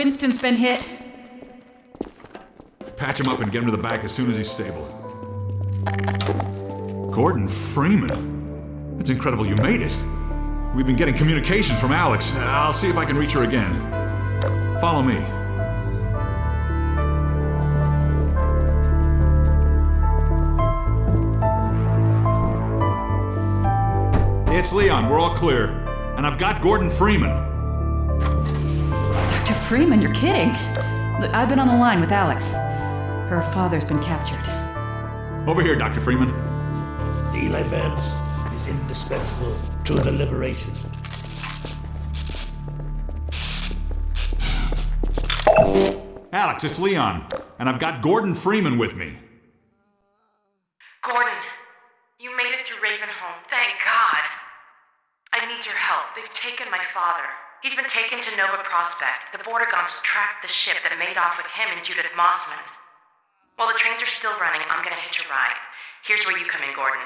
Winston's been hit. Patch him up and get him to the back as soon as he's stable. Gordon Freeman? It's incredible you made it. We've been getting communications from Alex. I'll see if I can reach her again. Follow me. It's Leon. We're all clear. And I've got Gordon Freeman. Dr. Freeman, you're kidding. Look, I've been on the line with Alex. Her father's been captured. Over here, Dr. Freeman. Eli Vance is indispensable to the liberation. Alex, it's Leon. And I've got Gordon Freeman with me. Gordon, you made it through Ravenholm. Thank God. I need your help. They've taken my father. He's been taken to Nova Prospect. The Vortigaunts tracked the ship that made off with him and Judith Mossman. While the trains are still running, I'm gonna hitch a ride. Here's where you come in, Gordon.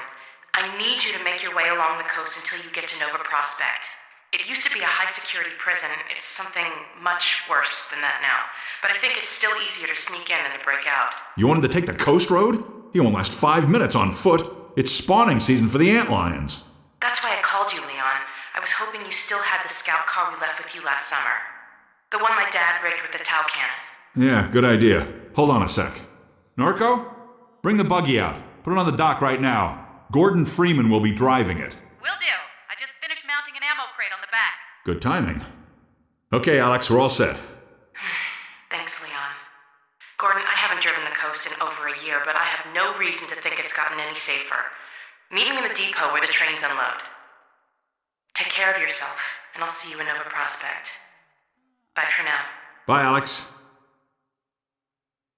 I need you to make your way along the coast until you get to Nova Prospect. It used to be a high-security prison. It's something much worse than that now. But I think it's still easier to sneak in than to break out. You want him to take the coast road? He won't last 5 minutes on foot. It's spawning season for the antlions. That's why I called you, Leon. I was hoping you still had the scout car we left with you last summer. The one my dad rigged with the Tau cannon. Yeah, good idea. Hold on a sec. Norco? Bring the buggy out. Put it on the dock right now. Gordon Freeman will be driving it. Will do. I just finished mounting an ammo crate on the back. Good timing. Okay, Alex, we're all set. Thanks, Leon. Gordon, I haven't driven the coast in over a year, but I have no reason to think it's gotten any safer. Meet me in the depot where the trains unload. Take care of yourself, and I'll see you in Nova Prospect. Bye for now. Bye, Alex.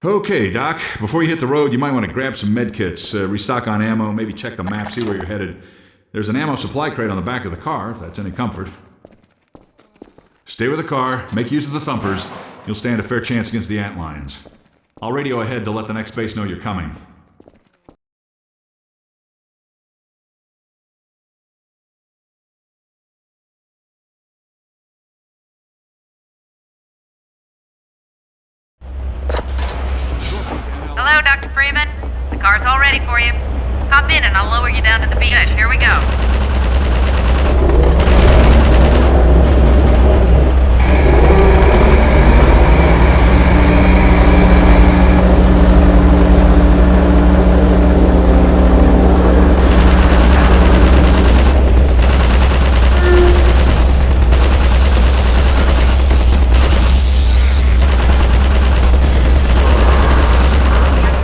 Okay, Doc. Before you hit the road, you might want to grab some med kits, restock on ammo, maybe check the map, see where you're headed. There's an ammo supply crate on the back of the car, if that's any comfort. Stay with the car, make use of the thumpers. You'll stand a fair chance against the antlions. I'll radio ahead to let the next base know you're coming. Hello, Dr. Freeman. The car's all ready for you. Hop in and I'll lower you down to the beach. Good, here we go.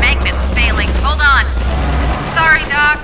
Magnet's failing. Hold on. Sorry, Doc.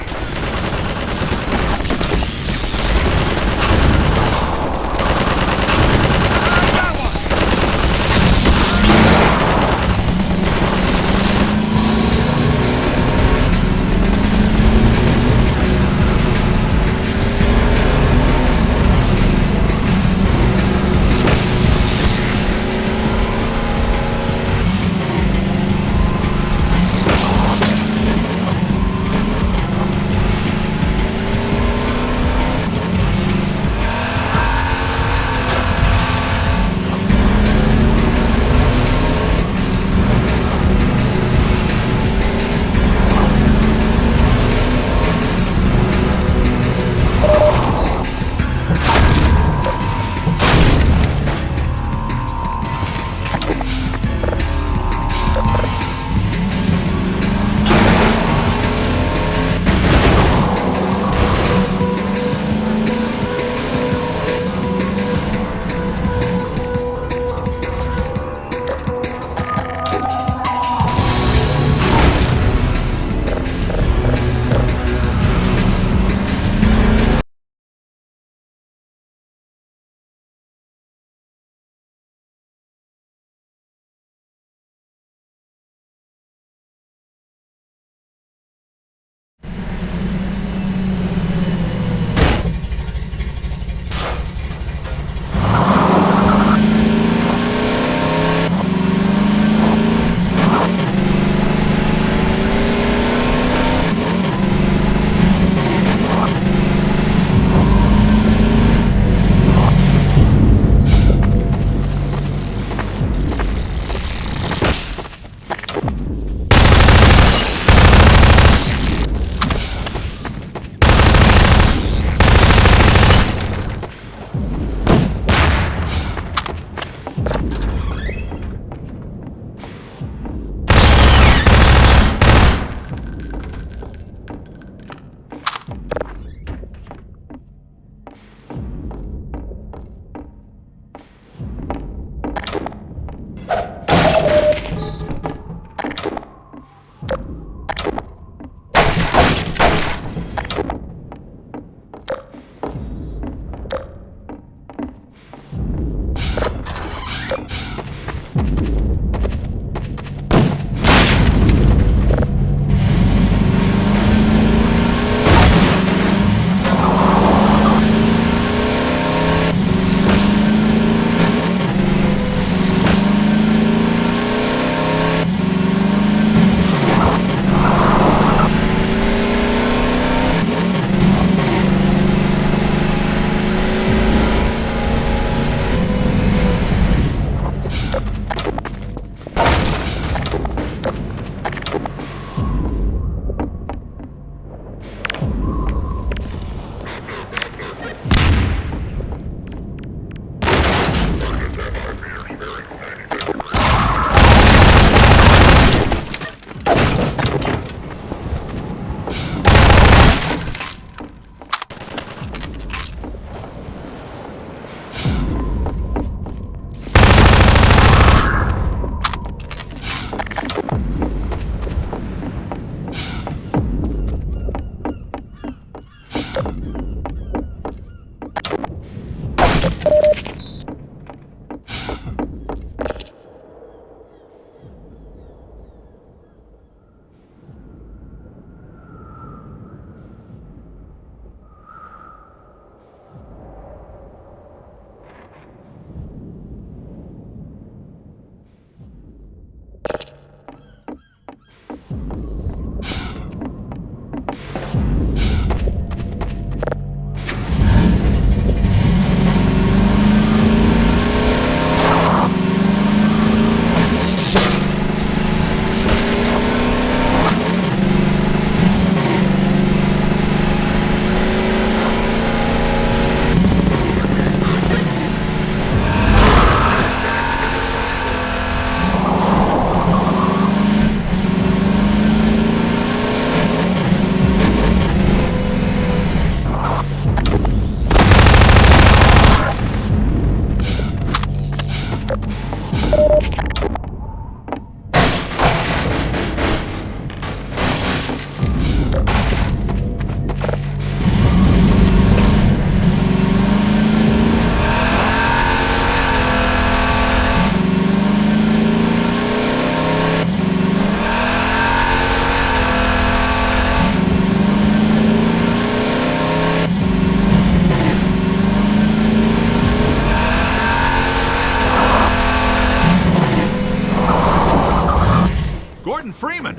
Gordon Freeman!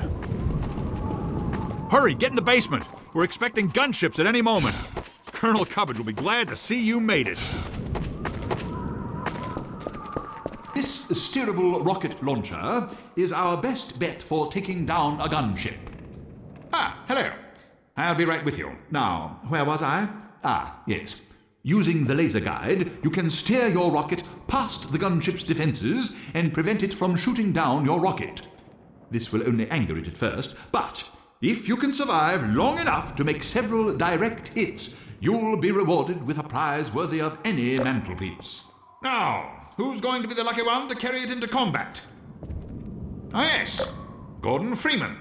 Hurry, get in the basement. We're expecting gunships at any moment. Colonel Cubbage will be glad to see you made it. This steerable rocket launcher is our best bet for taking down a gunship. Ah, hello. I'll be right with you. Now, where was I? Ah, yes. Using the laser guide, you can steer your rocket past the gunship's defenses and prevent it from shooting down your rocket. This will only anger it at first, but if you can survive long enough to make several direct hits, you'll be rewarded with a prize worthy of any mantelpiece. Now, who's going to be the lucky one to carry it into combat? Ah, yes, Gordon Freeman.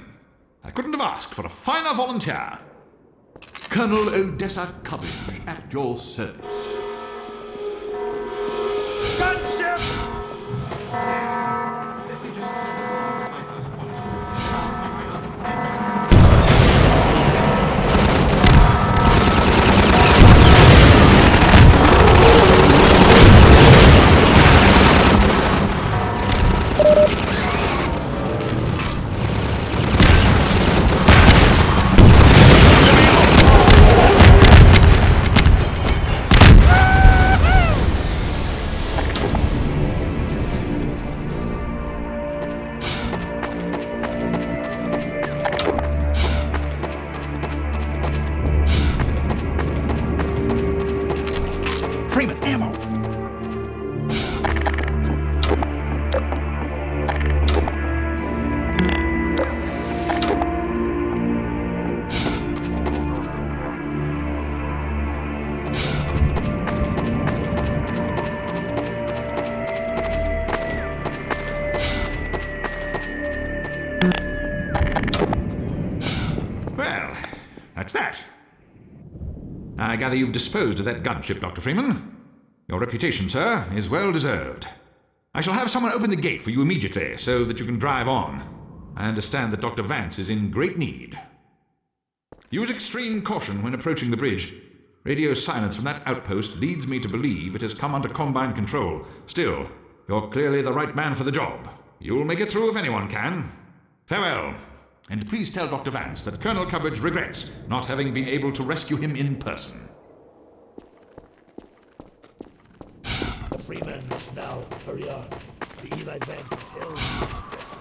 I couldn't have asked for a finer volunteer. Colonel Odessa Cubbage, at your service. Gunship! Let me just set up the lighthouse point. Freeman, ammo! Well, that's that. I gather you've disposed of that gunship, Dr. Freeman. Your reputation, sir, is well deserved. I shall have someone open the gate for you immediately so that you can drive on. I understand that Dr. Vance is in great need. Use extreme caution when approaching the bridge. Radio silence from that outpost leads me to believe it has come under Combine control. Still, you're clearly the right man for the job. You'll make it through if anyone can. Farewell. And please tell Dr. Vance that Colonel Cubbage regrets not having been able to rescue him in person. Freeman must now hurry on. The Eli Vance is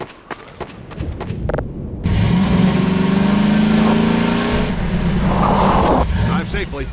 Drive safely.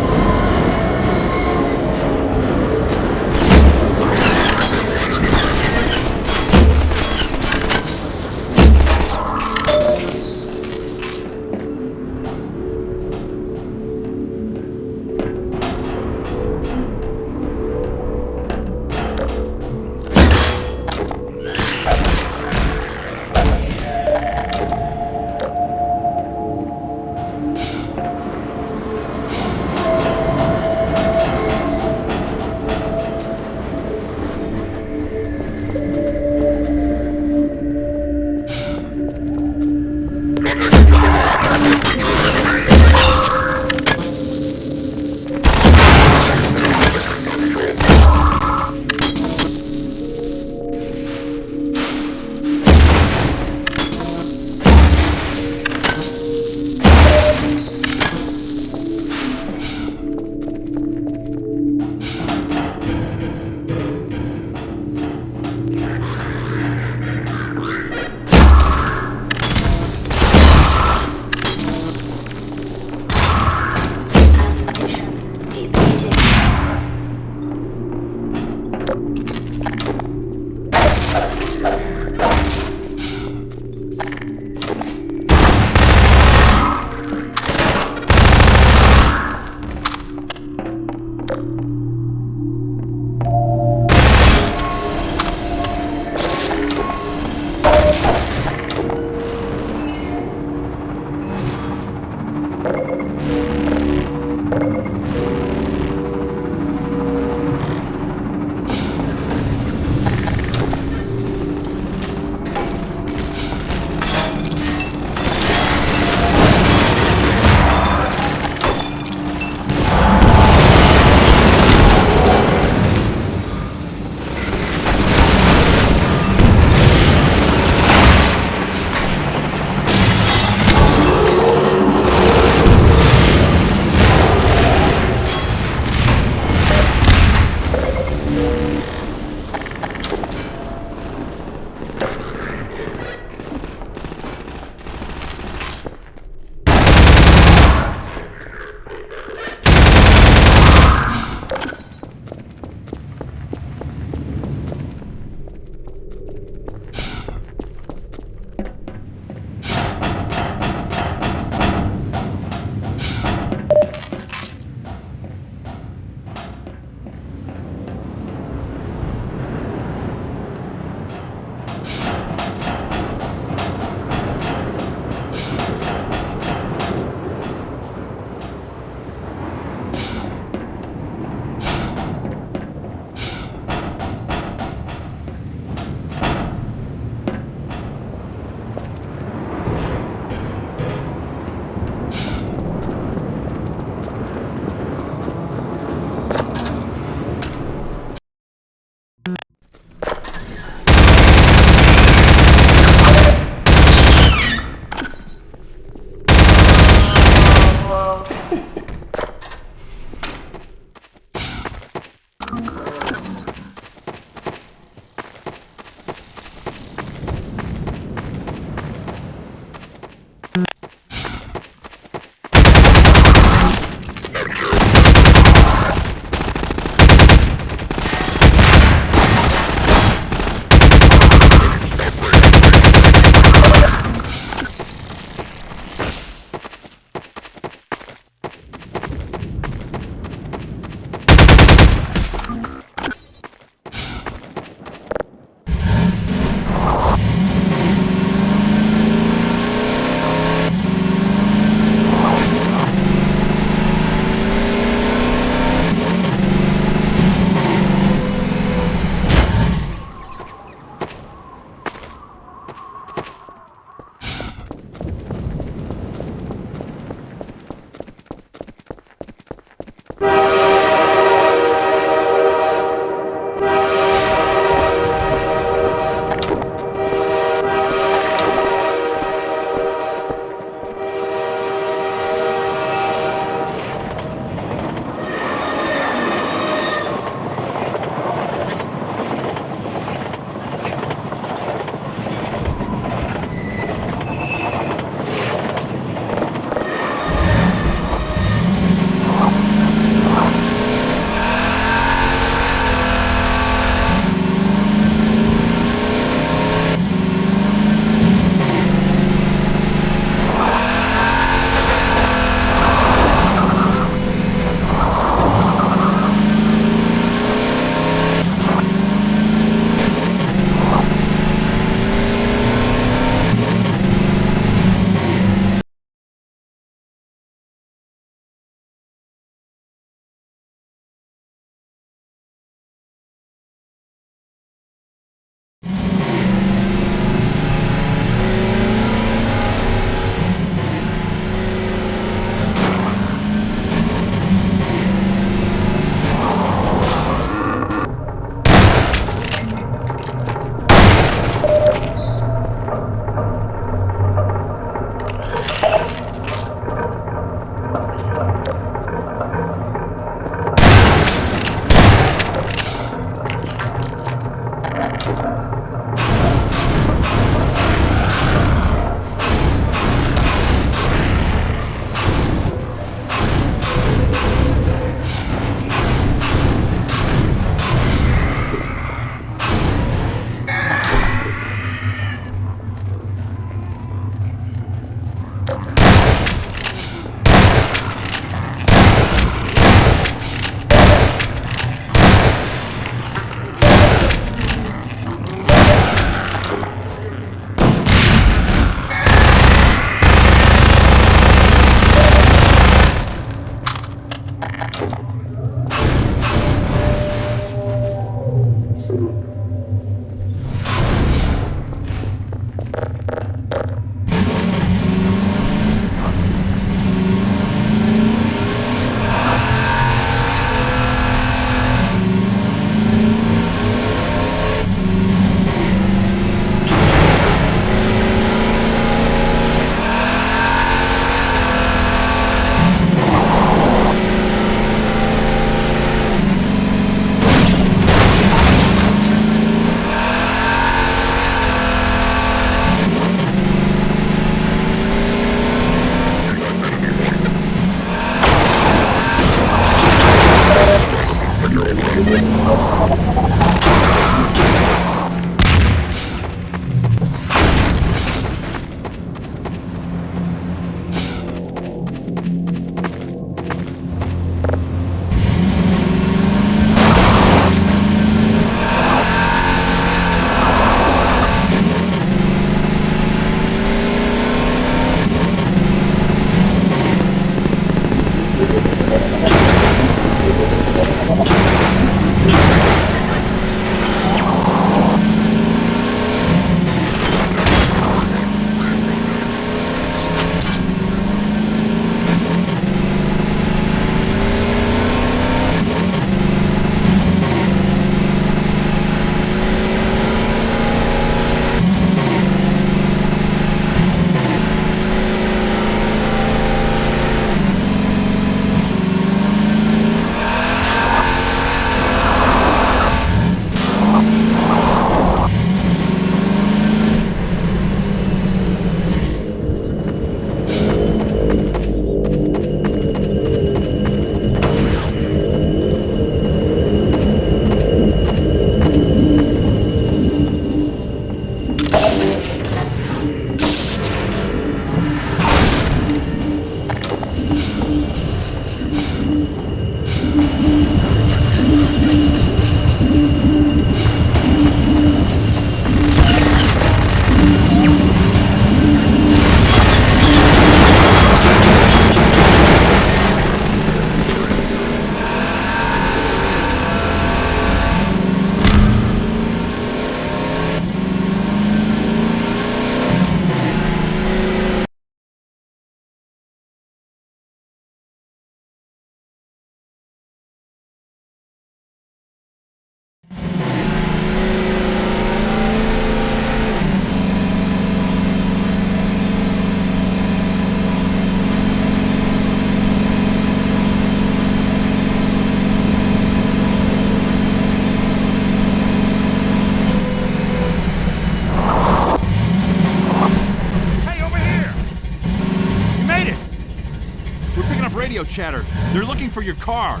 radio chatter. They're looking for your car.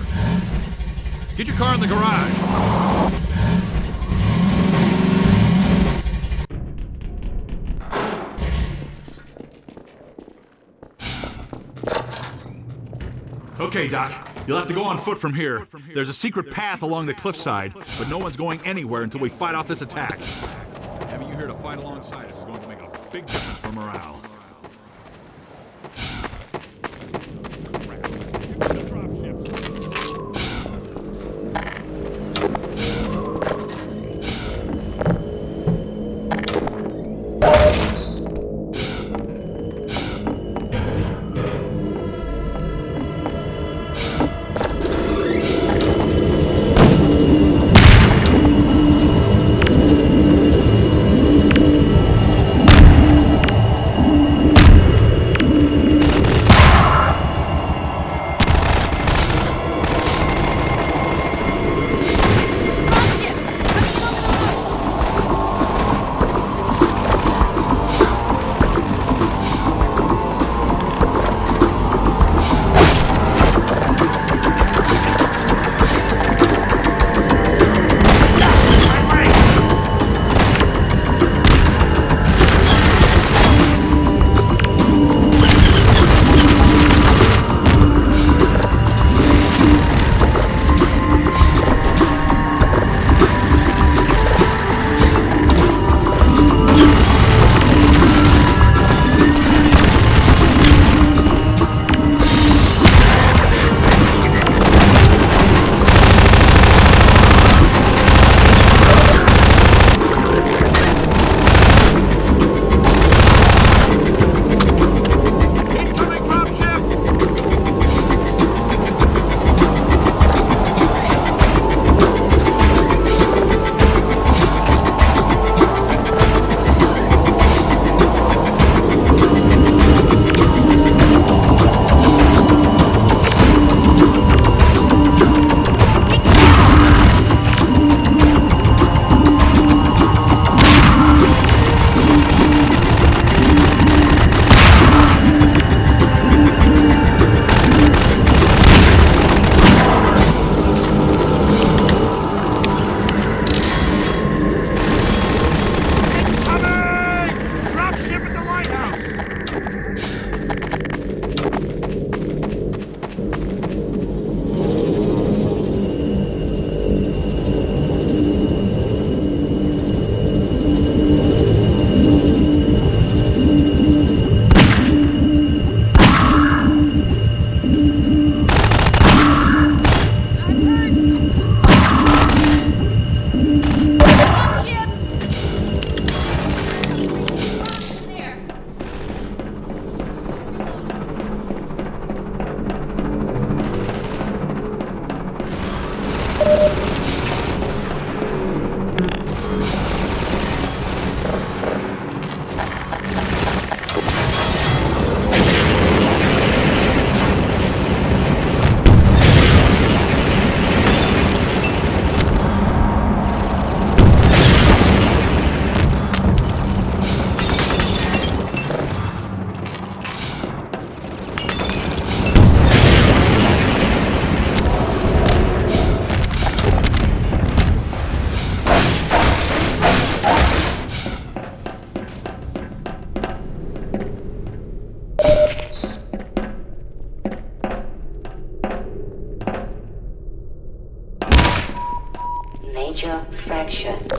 Get your car in the garage. Okay, Doc. You'll have to go on foot from here. There's a secret path along the cliffside, but no one's going anywhere until we fight off this attack. Having you here to fight alongside us is going to make a big difference for morale.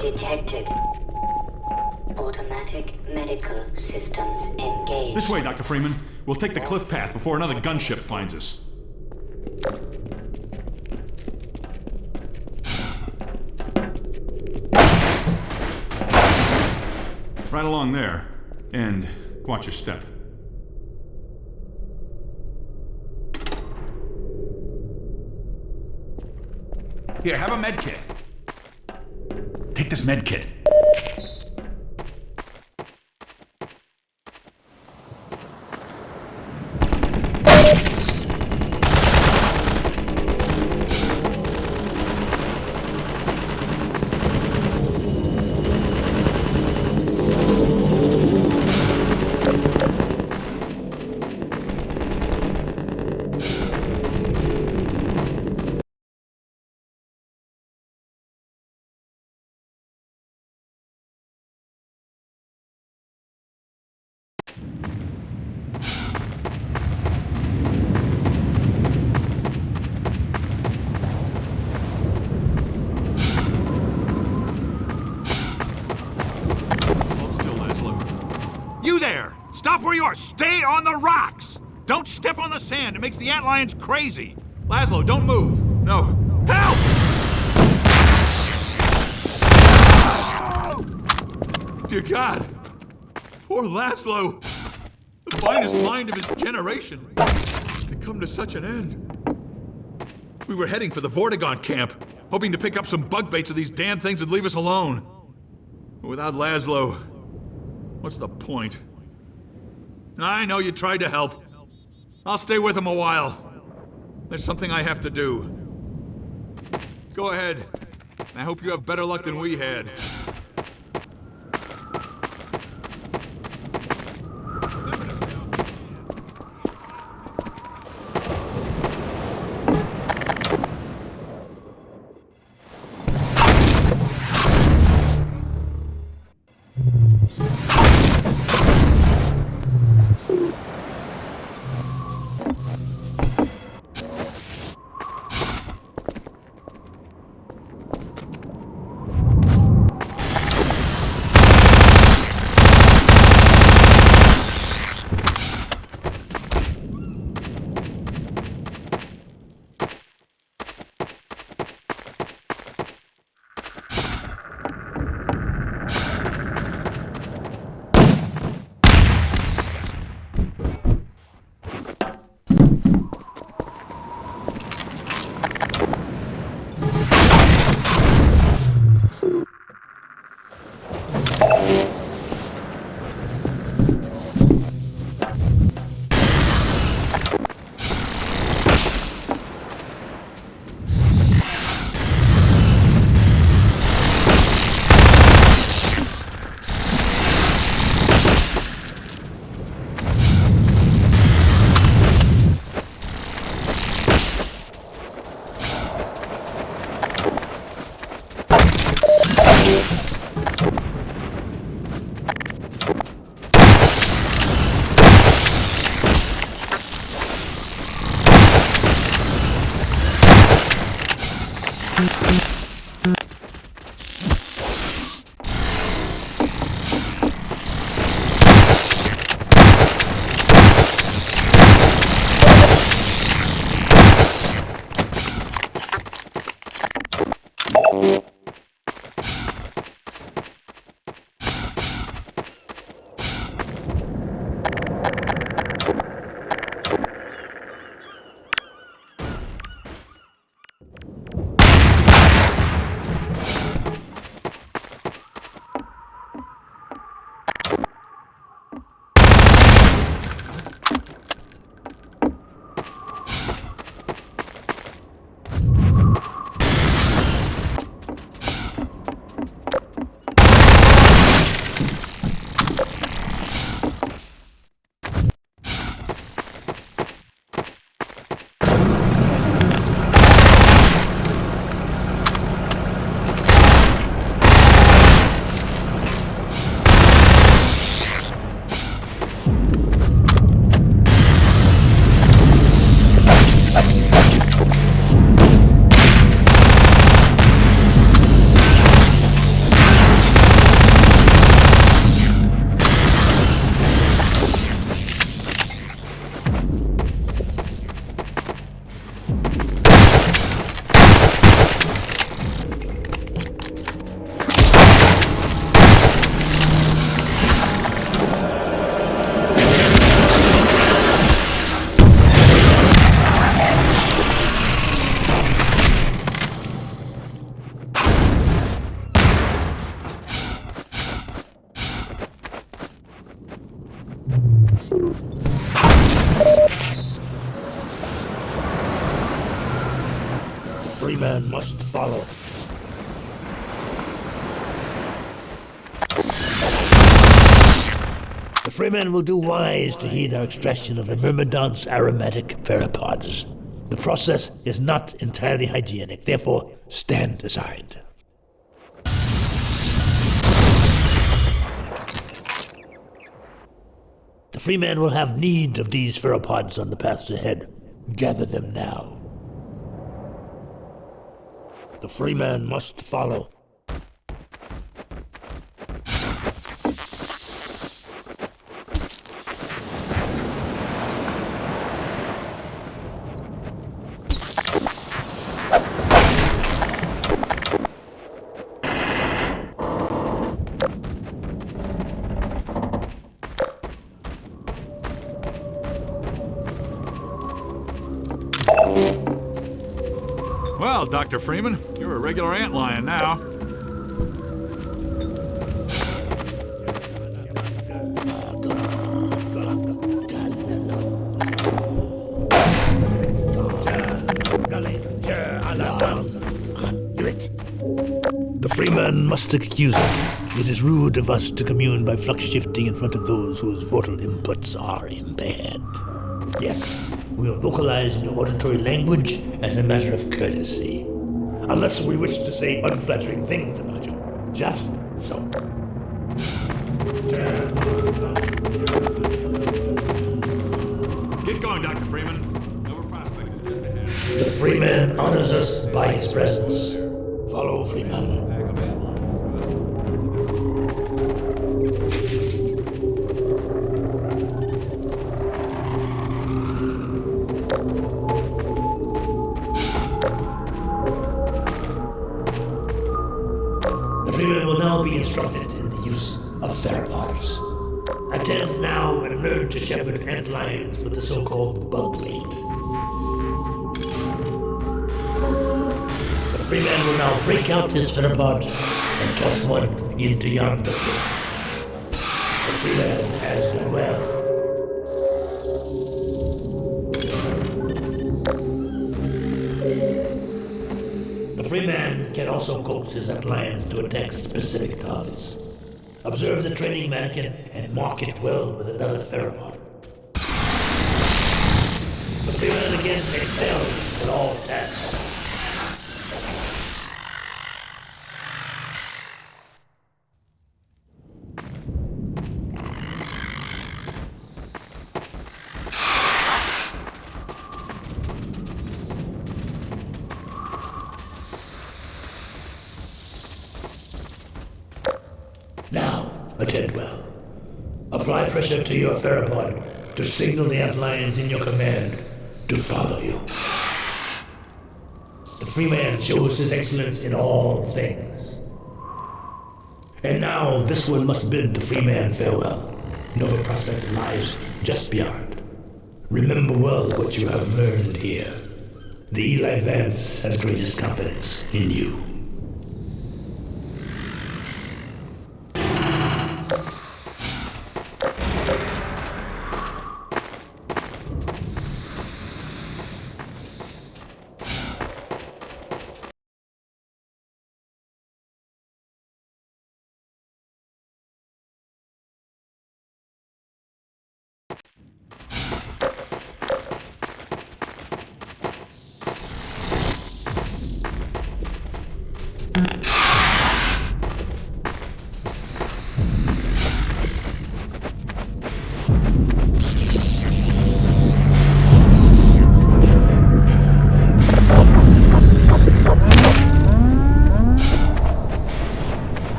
detected. Automatic medical systems engaged. This way, Dr. Freeman. We'll take the cliff path before another gunship finds us. Right along there. And watch your step. Here, have a med kit. Take this med kit. Stop where you are! Stay on the rocks! Don't step on the sand, it makes the antlions crazy! Laszlo, don't move! No. Help! Dear God! Poor Laszlo! The finest mind of his generation! To come to such an end. We were heading for the Vortigaunt camp, hoping to pick up some bug baits so these damn things would leave us alone. But without Laszlo, what's the point? I know you tried to help. I'll stay with him a while. There's something I have to do. Go ahead. I hope you have better luck than we had. The free man must follow. The Freeman will do wise to heed our extraction of the Myrmidon's aromatic pheropods. The process is not entirely hygienic, therefore stand aside. The Freeman will have need of these pheropods on the paths ahead. Gather them now. The Freeman must follow. Well, Dr. Freeman, you're a regular antlion now. The Freeman must excuse us. It is rude of us to commune by flux shifting in front of those whose vortal inputs are impaired. Yes, we will vocalize in your auditory language as a matter of courtesy. Unless we wish to say unflattering things about you. Just so. Get going, Dr. Freeman. Nova Prospect is just ahead. The Freeman honors us by his presence. Follow, Freeman. The Freeman will now be instructed in the use of theropods. Attend now and learn to shepherd ant lions with the so-called bug blade. The Freeman will now break out his theropod and toss one into yonder pit. The Freeman has done well. The Freeman can also coax his ant lions to attack specific targets. Observe the training mannequin and mark it well with another theropod. The Freeman again excels in all tasks. Now, attend well. Apply pressure to your theropod to signal the antlions in your command to follow you. The Freeman shows his excellence in all things. And now this one must bid the Freeman farewell. Nova Prospect lies just beyond. Remember well what you have learned here. The Eli Vance has greatest confidence in you.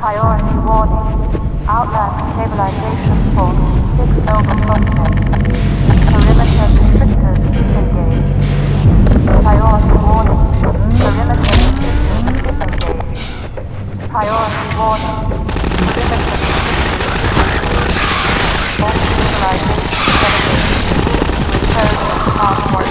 Priority warning. Outland stabilization force 6 Nova Prospect. Perimeter restrictors disengaged. Priority warning. Perimeter restrictors disengaged. Priority warning. Perimeter restrictors. All stabilization delegated. Return to pathway.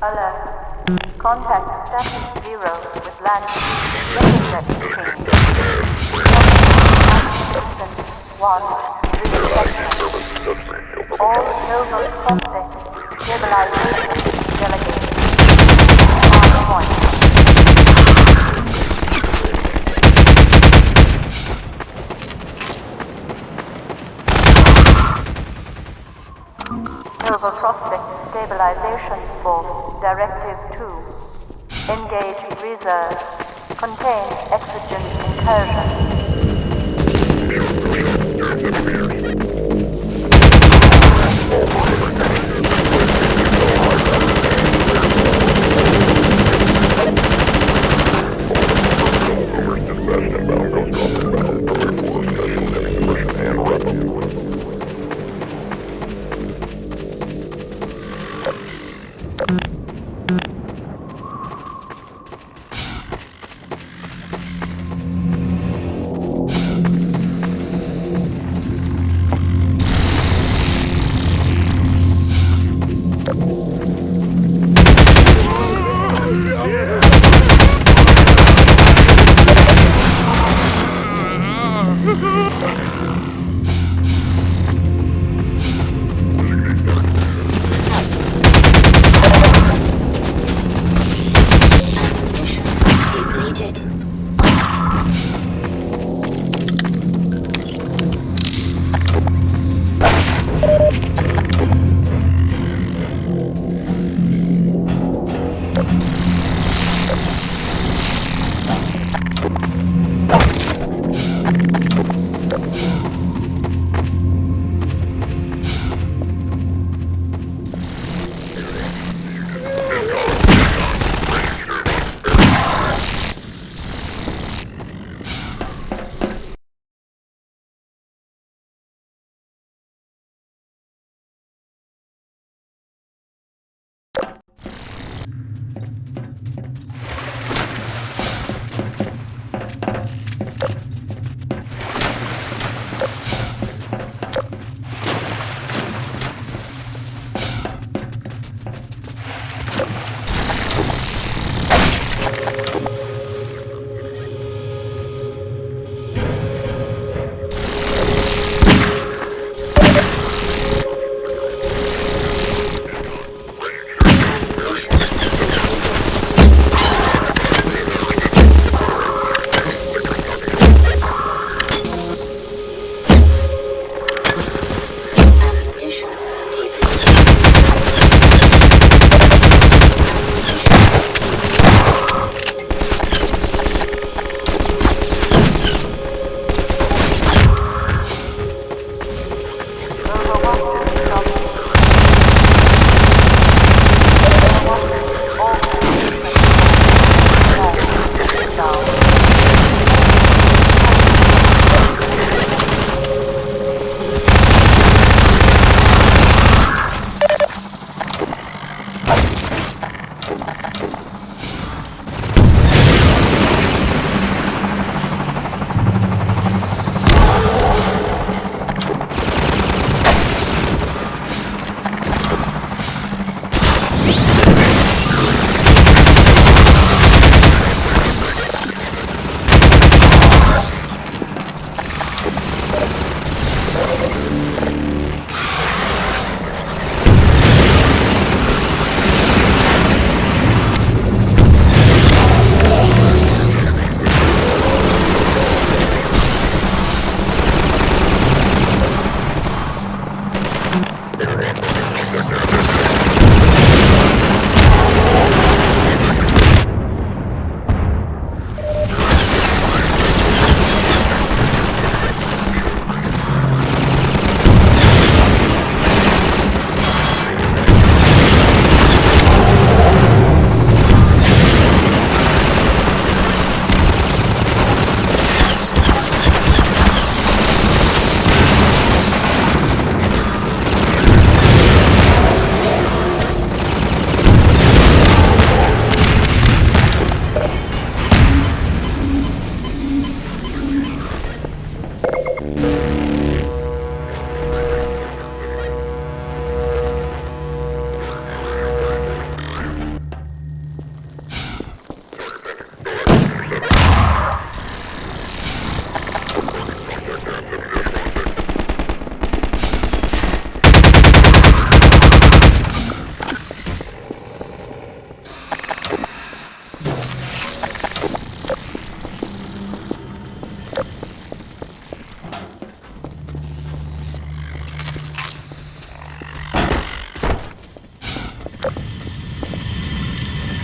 alert. Contact Status 0 with landing. Record change. Action 1 reception. All noble prospects. Stabilization delegated. Mark point. Nova Prospect Stabilization Force Directive 2. Engage reserve. Contain exigent incursion.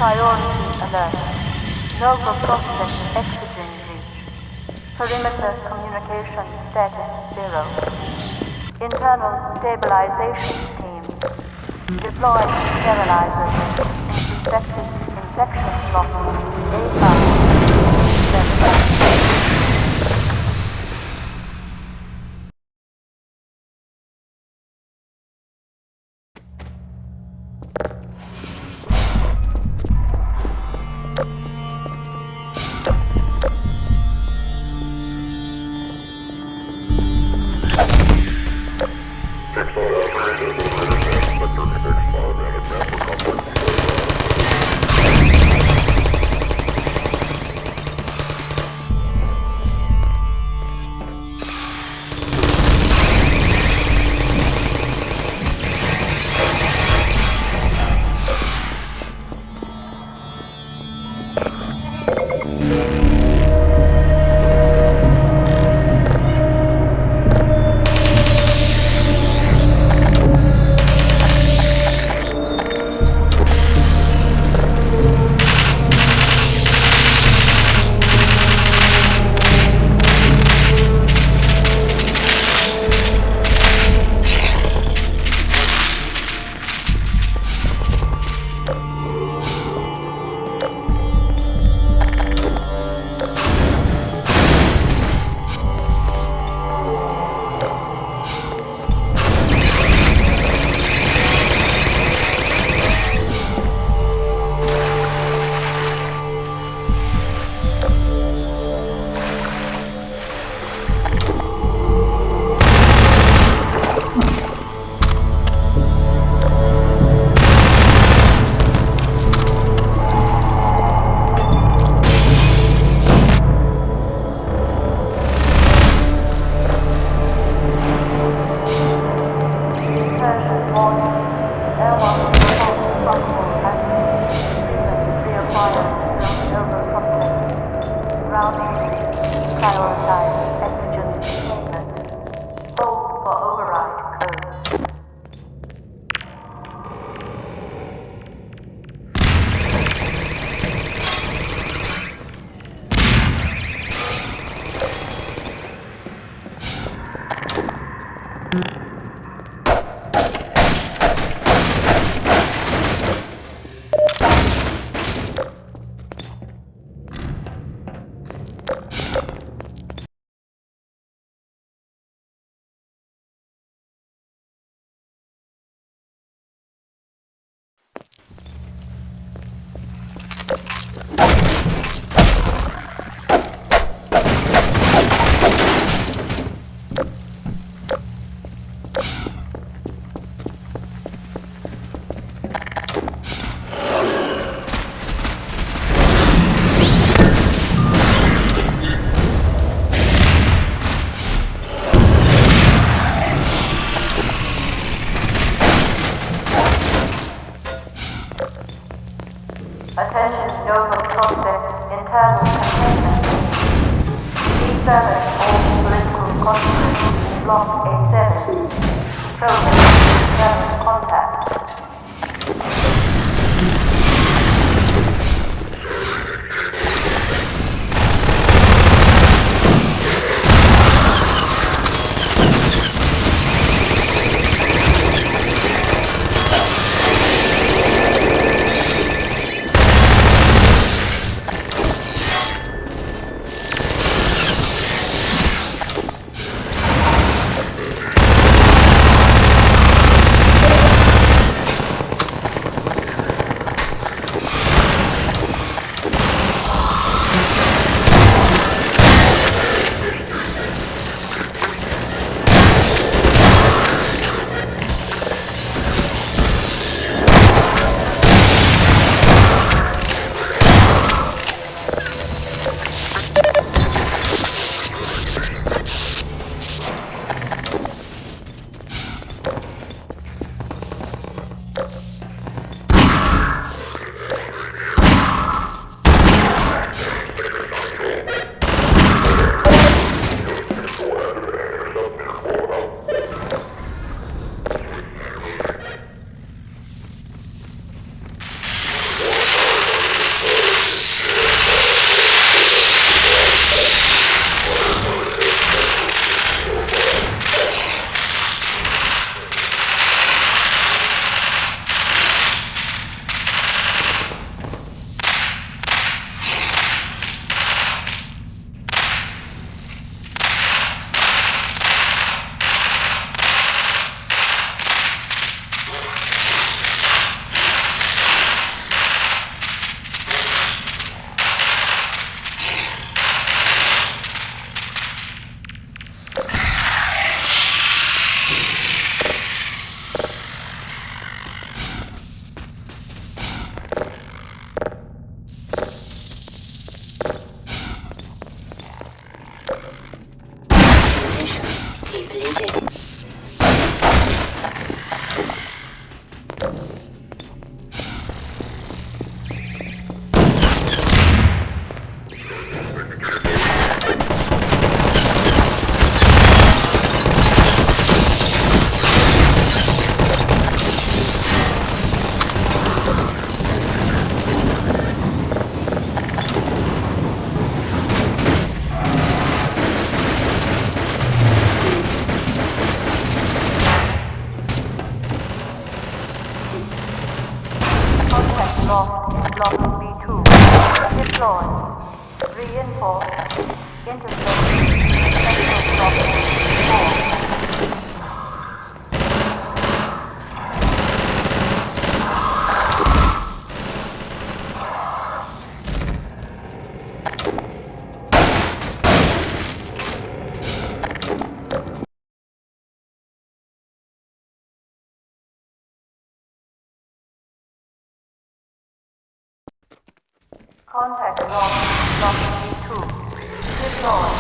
Priority alert. Nova Prospect oxygen breach. Perimeter communication status 0. Internal stabilization team. Deploy sterilizers in suspected infection block A5. Attention Nova Prospect internal containment. C7 all political conscripts block A7. Progress 7 contact. Reinforce. Intercept. Central problem 4. Contact log, log B2. Deploy.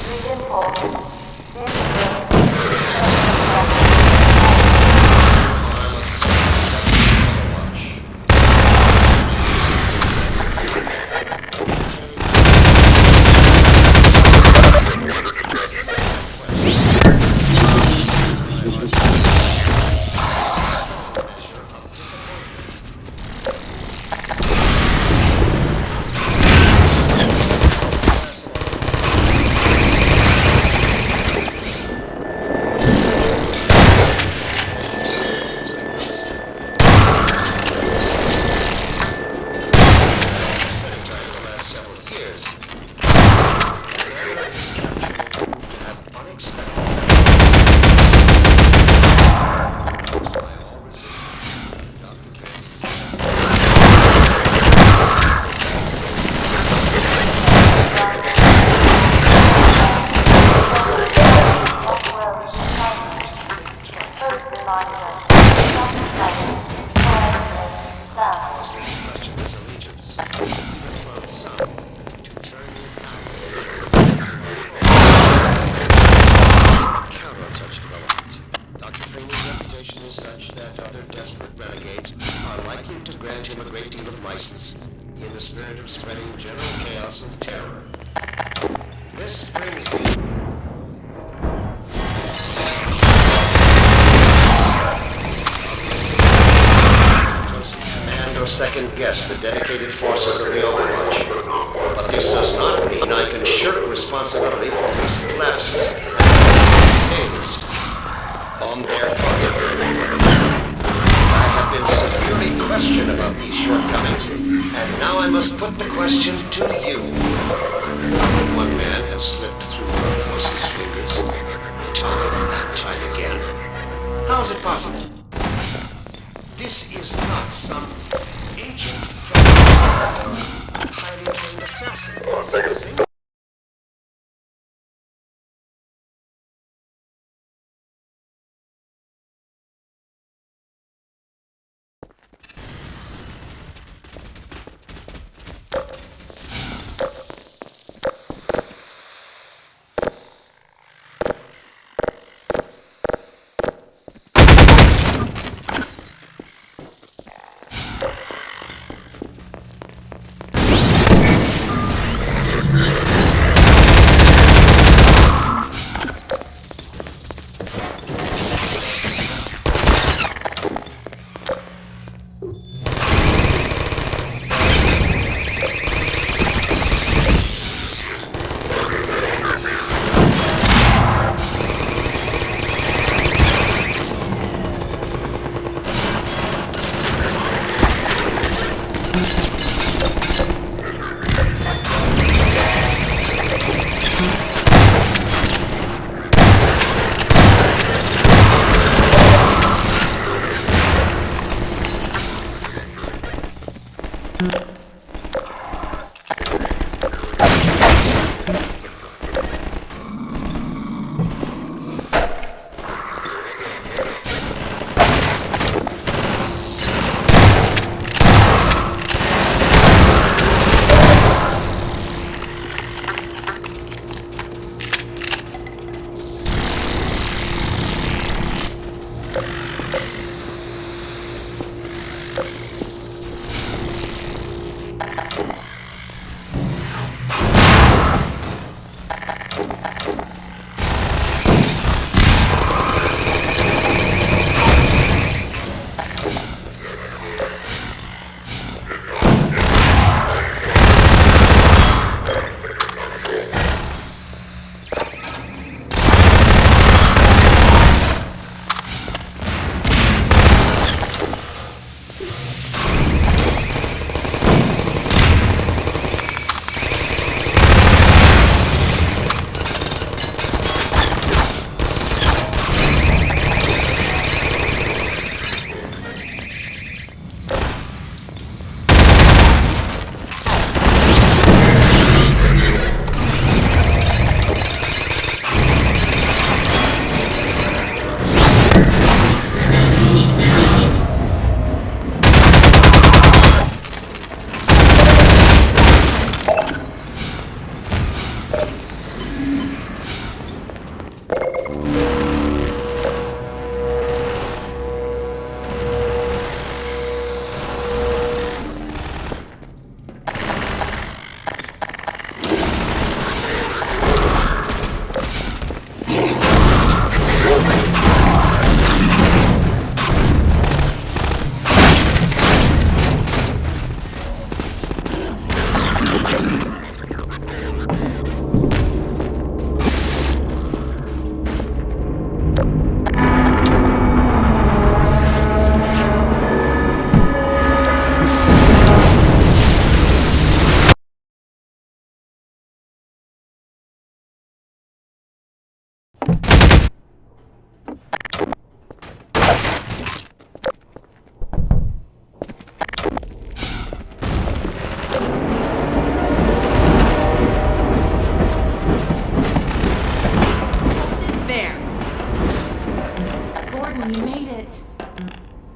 Reinforce. Intercept. In the spirit of spreading general chaos and terror. This brings me... Command or second guess the dedicated forces of the Overwatch. But this does not mean I can shirk responsibility for recent lapses and failures on their part. I have been severely questioned about these shortcomings, and now I must put the question to you. One man has slipped through our forces' fingers, time and time again. How is it possible? This is not some ancient highly trained assassin.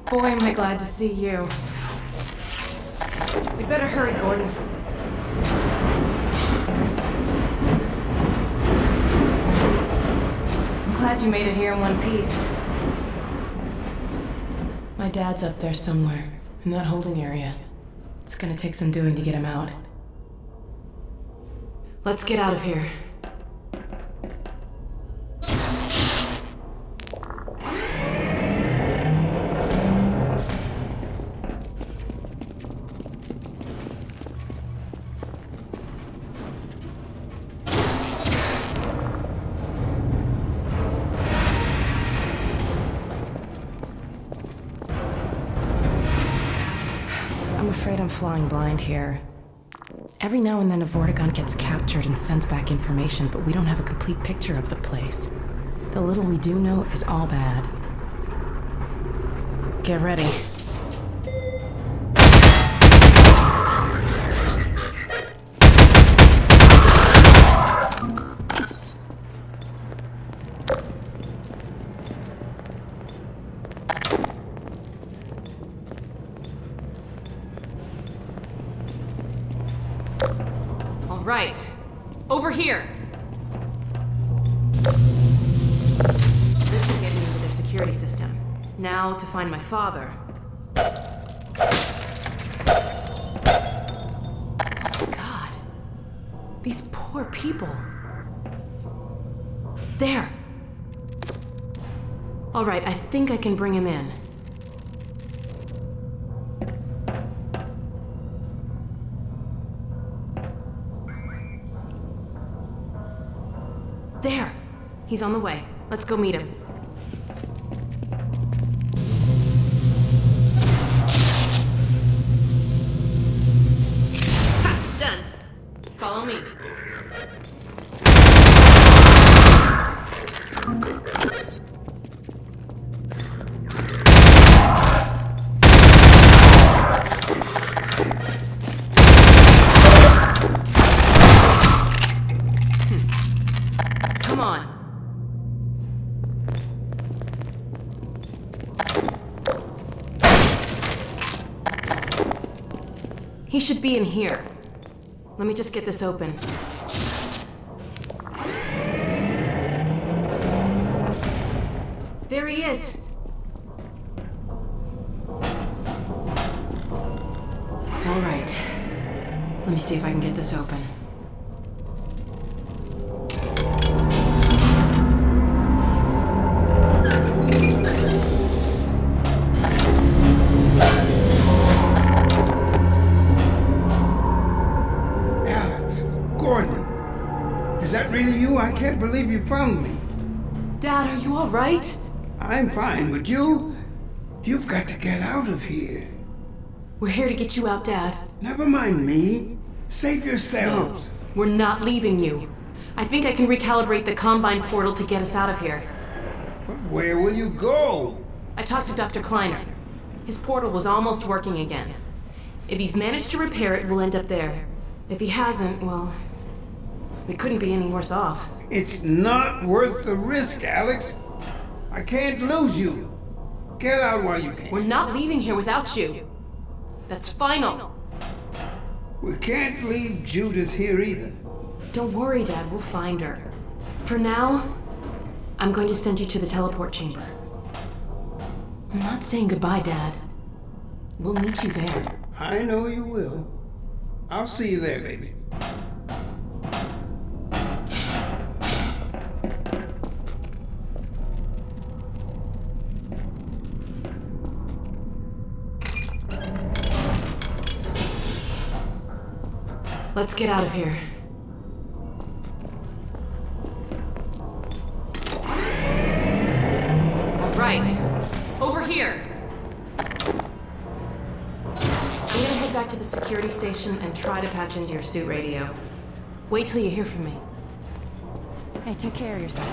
Boy, am I glad to see you. We better hurry, Gordon. I'm glad you made it here in one piece. My dad's up there somewhere, in that holding area. It's gonna take some doing to get him out. Let's get out of here. I'm afraid I'm flying blind here. Every now and then a Vortigaunt gets captured and sends back information, but we don't have a complete picture of the place. The little we do know is all bad. Get ready. Right. Over here. This will get me into their security system. Now to find my father. Oh my God. These poor people. There. All right, I think I can bring him in. There! He's on the way. Let's go meet him. Ha! Done! Follow me. Come on. He should be in here. Let me just get this open. There he is. All right. Let me see if I can get this open. Is that really you? I can't believe you found me. Dad, are you all right? I'm fine, but you've got to get out of here. We're here to get you out, Dad. Never mind me. Save yourselves. No, we're not leaving you. I think I can recalibrate the Combine portal to get us out of here. But where will you go? I talked to Dr. Kleiner. His portal was almost working again. If he's managed to repair it, we'll end up there. If he hasn't, well, we couldn't be any worse off. It's not worth the risk, Alex. I can't lose you. Get out while you can. We're not leaving here without you. That's final. We can't leave Judith here either. Don't worry, Dad. We'll find her. For now, I'm going to send you to the teleport chamber. I'm not saying goodbye, Dad. We'll meet you there. I know you will. I'll see you there, baby. Let's get out of here. All right. Over here. I'm gonna head back to the security station and try to patch into your suit radio. Wait till you hear from me. Hey, take care of yourself.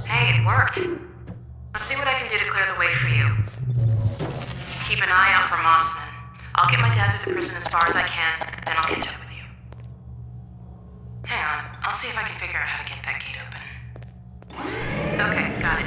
Hey, it worked. Let's see what I can do to clear the way for you. Keep an eye out for Mossman. I'll get my dad to the prison as far as I can, then I'll catch up with you. Hang on, I'll see if I can figure out how to get that gate open. Okay, got it.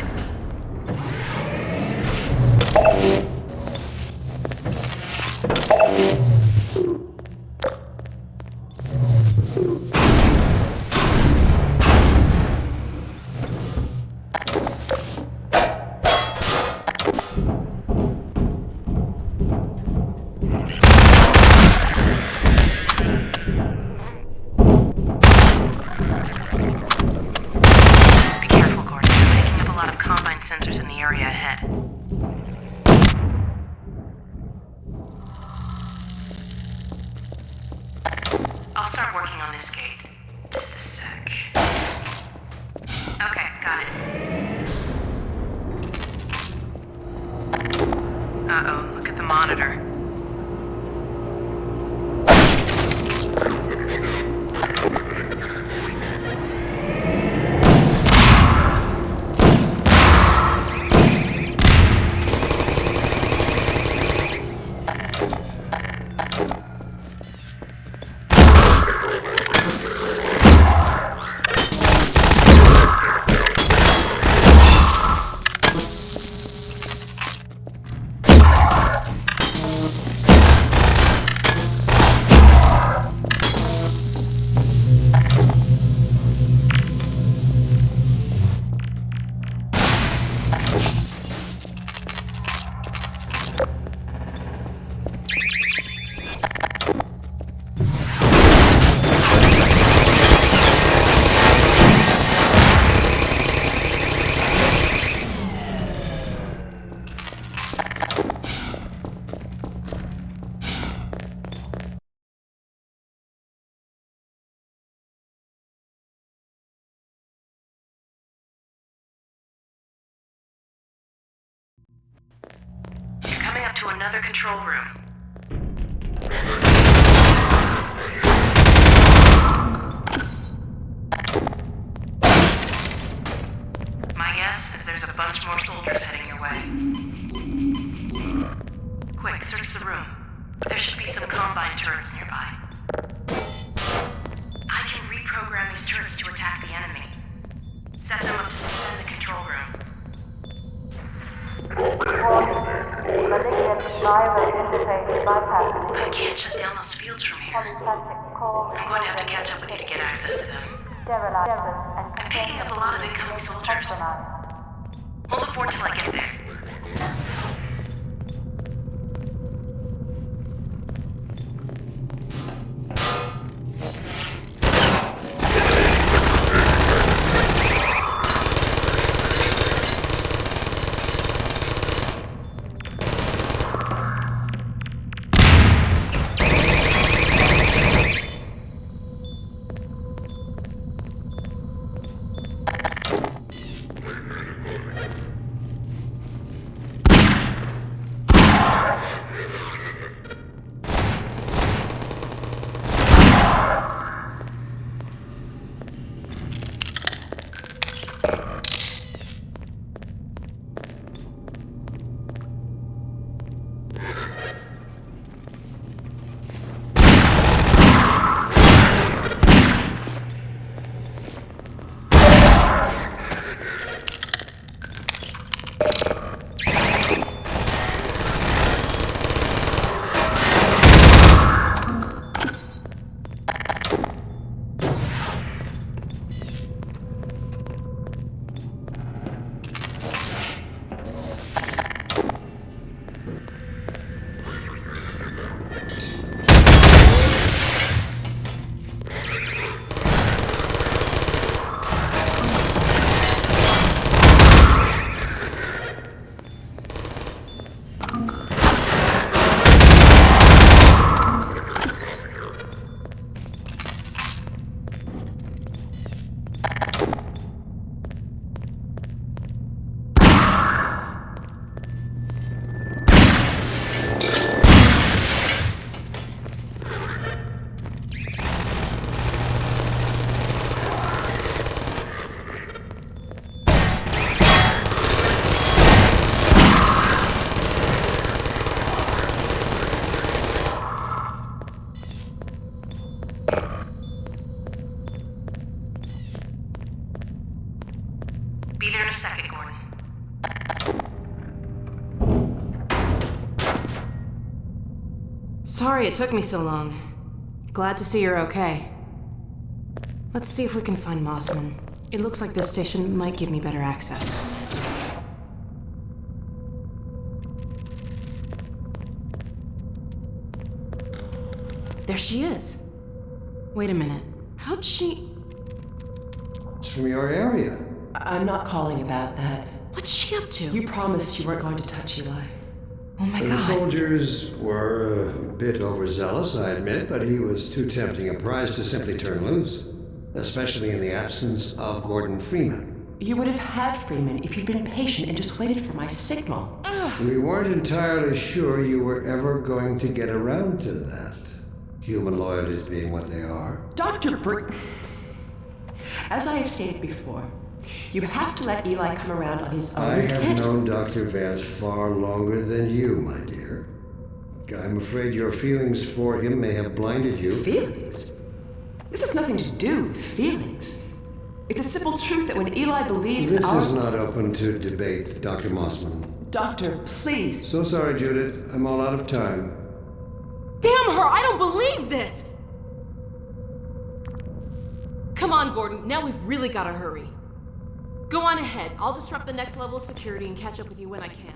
Be careful, Gordon. You're picking up a lot of combine sensors in the area ahead. I'll start working on this gate. Just a sec. Okay, got it. Uh-oh, look at the monitor. You're coming up to another control room. My guess is there's a bunch more soldiers heading your way. Quick, search the room. There should be some combine turrets nearby. I can reprogram these turrets to attack the enemy. Set them up to defend the control room. Malignant Lyra interface bypassing. I can't shut down those fields from here. Polyplastic core. I'm going to have to catch up with you to get access to them. Sterilized and I'm picking up a lot of incoming soldiers. compromised. Hold the fort till I get there. second, Gordon. Sorry it took me so long. Glad to see you're okay. Let's see if we can find Mossman. It looks like this station might give me better access. There she is. Wait a minute. How'd she... It's from your area. I'm not calling about that. What's she up to? You promised you weren't going to touch Eli. Oh my The god. soldiers were a bit overzealous, I admit, but he was too tempting a prize to simply turn loose, especially in the absence of Gordon Freeman. You would have had Freeman if you'd been patient and just waited for my signal. We weren't entirely sure you were ever going to get around to that. Human loyalties being what they are. Dr. As I have stated before, you have to let Eli come around on his own. I You have can't just- known Dr. Vance far longer than you, my dear. I'm afraid your feelings for him may have blinded you. Feelings? This has nothing to do with feelings. It's a simple truth that when Eli believes This our... is not open to debate, Dr. Mossman. Doctor, please. So sorry, Judith. I'm all out of time. Damn her! I don't believe this! Come on, Gordon. Now we've really gotta hurry. Go on ahead. I'll disrupt the next level of security and catch up with you when I can.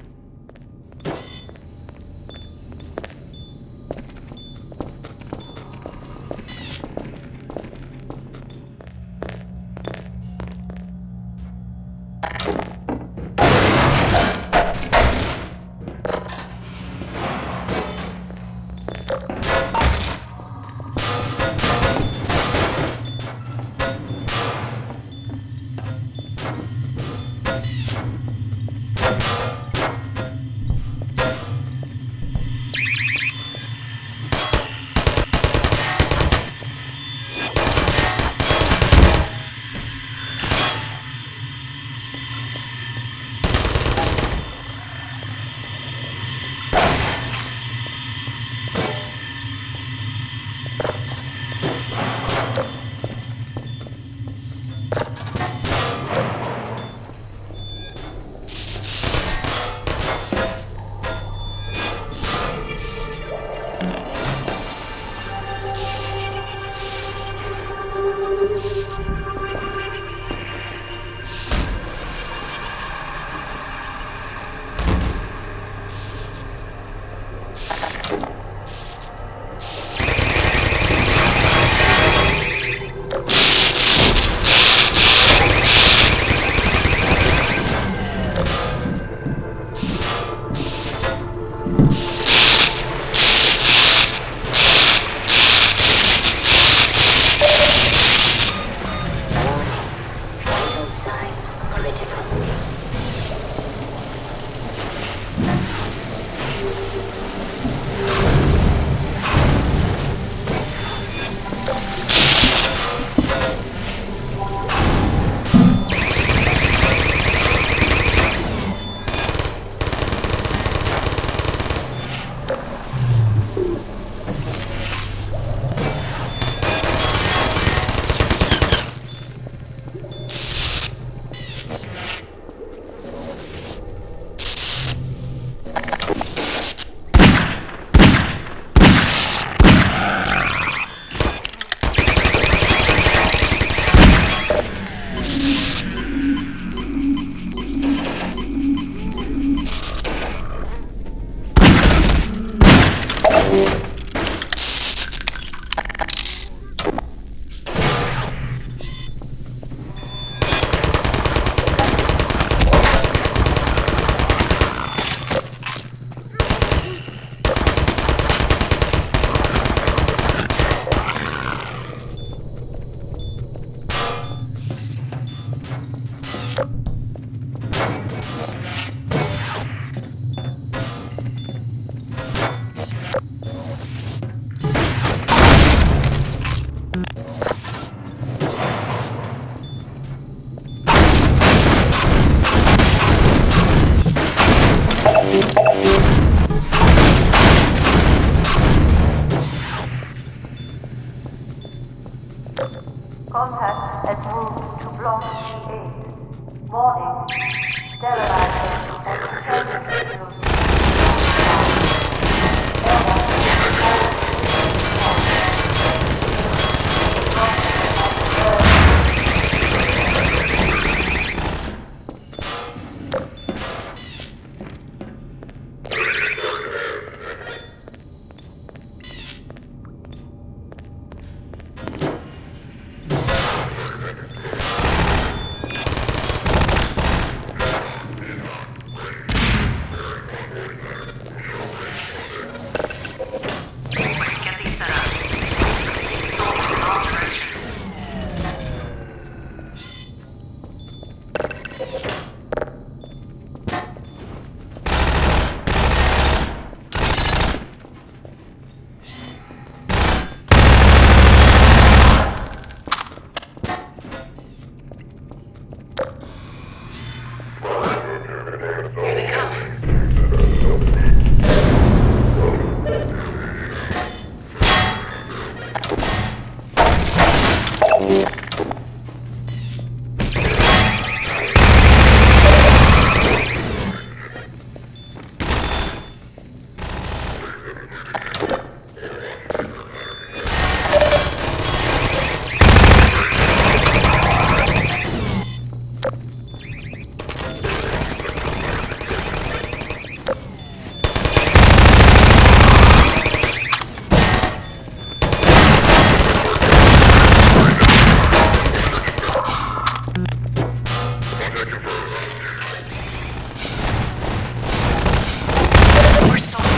Sterilizing and preparing to Get these set up. Take soldiers in all directions. Here they come. We're soldiers.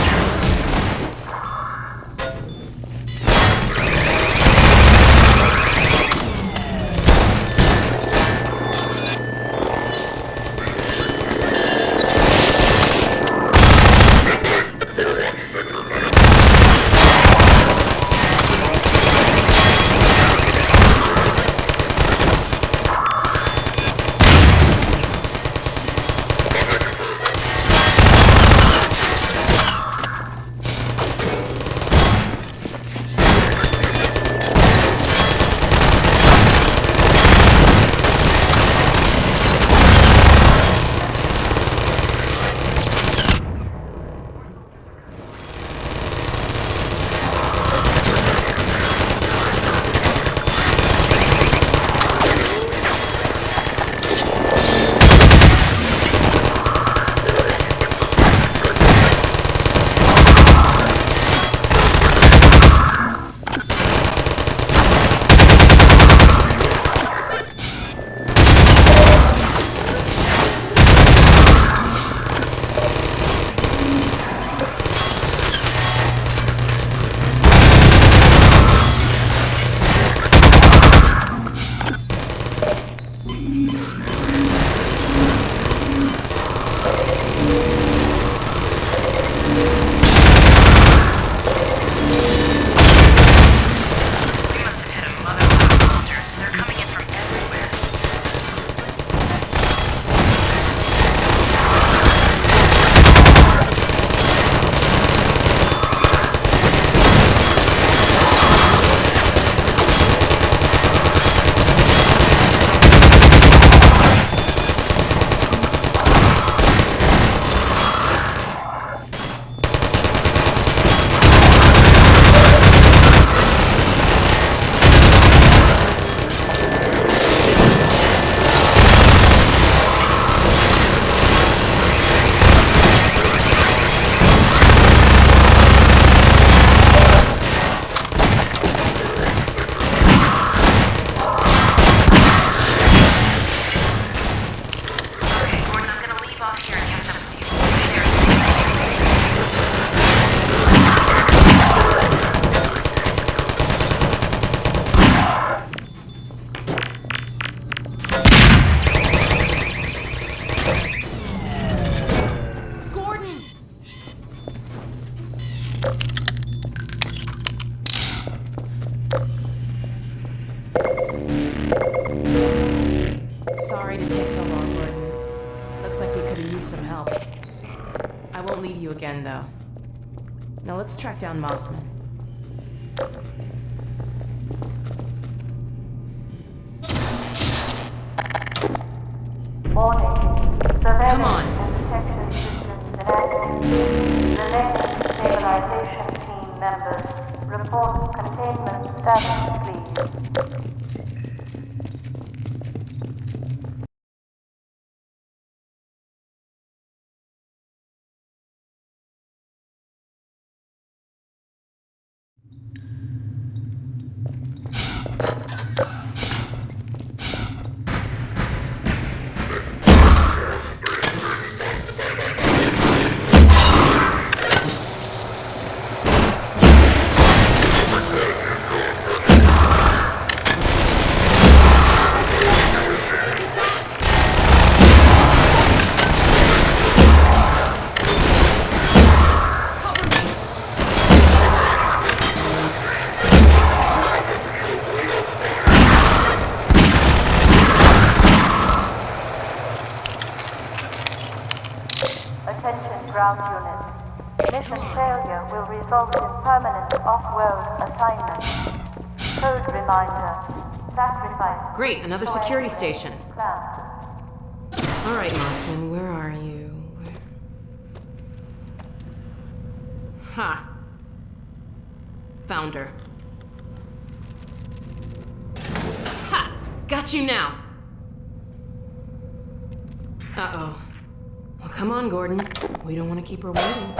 Sorry to take so long, Gordon. Looks like you could have used some help. I won't leave you again, though. Now let's track down Mossman. Warning. Surveillance establish, please. Attention ground units. Mission failure will result in permanent off-world assignment. Code reminder. Sacrifice. Great, another security station. Alright, Mossman, where are you? Ha! Found her. Ha! Got you now! Uh-oh. Well, come on, Gordon. We don't want to keep her waiting.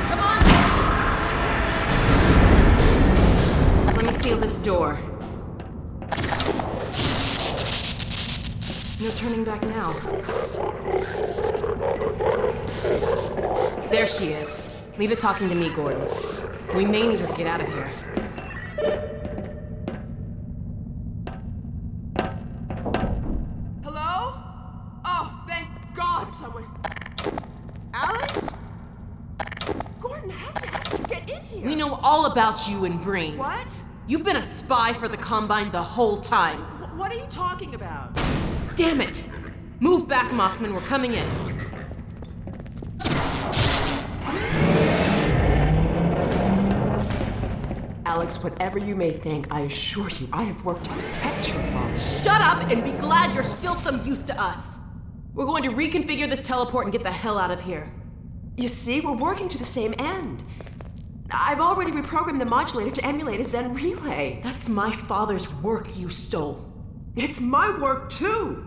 Come on! Let me seal this door. No turning back now. There she is. Leave it talking to me, Gordon. We may need her to get out of here. Hello? Oh, thank God someone... Alex? Gordon, how did you get in here? We know all about you and Breen. What? You've been a spy for the Combine the whole time. What are you talking about? Damn it! Move back, Mossman. We're coming in. Alex, whatever you may think, I assure you, I have worked to protect your father. Shut up and be glad you're still some use to us. We're going to reconfigure this teleport and get the hell out of here. You see, we're working to the same end. I've already reprogrammed the modulator to emulate a Zen relay. That's my father's work you stole. It's my work, too.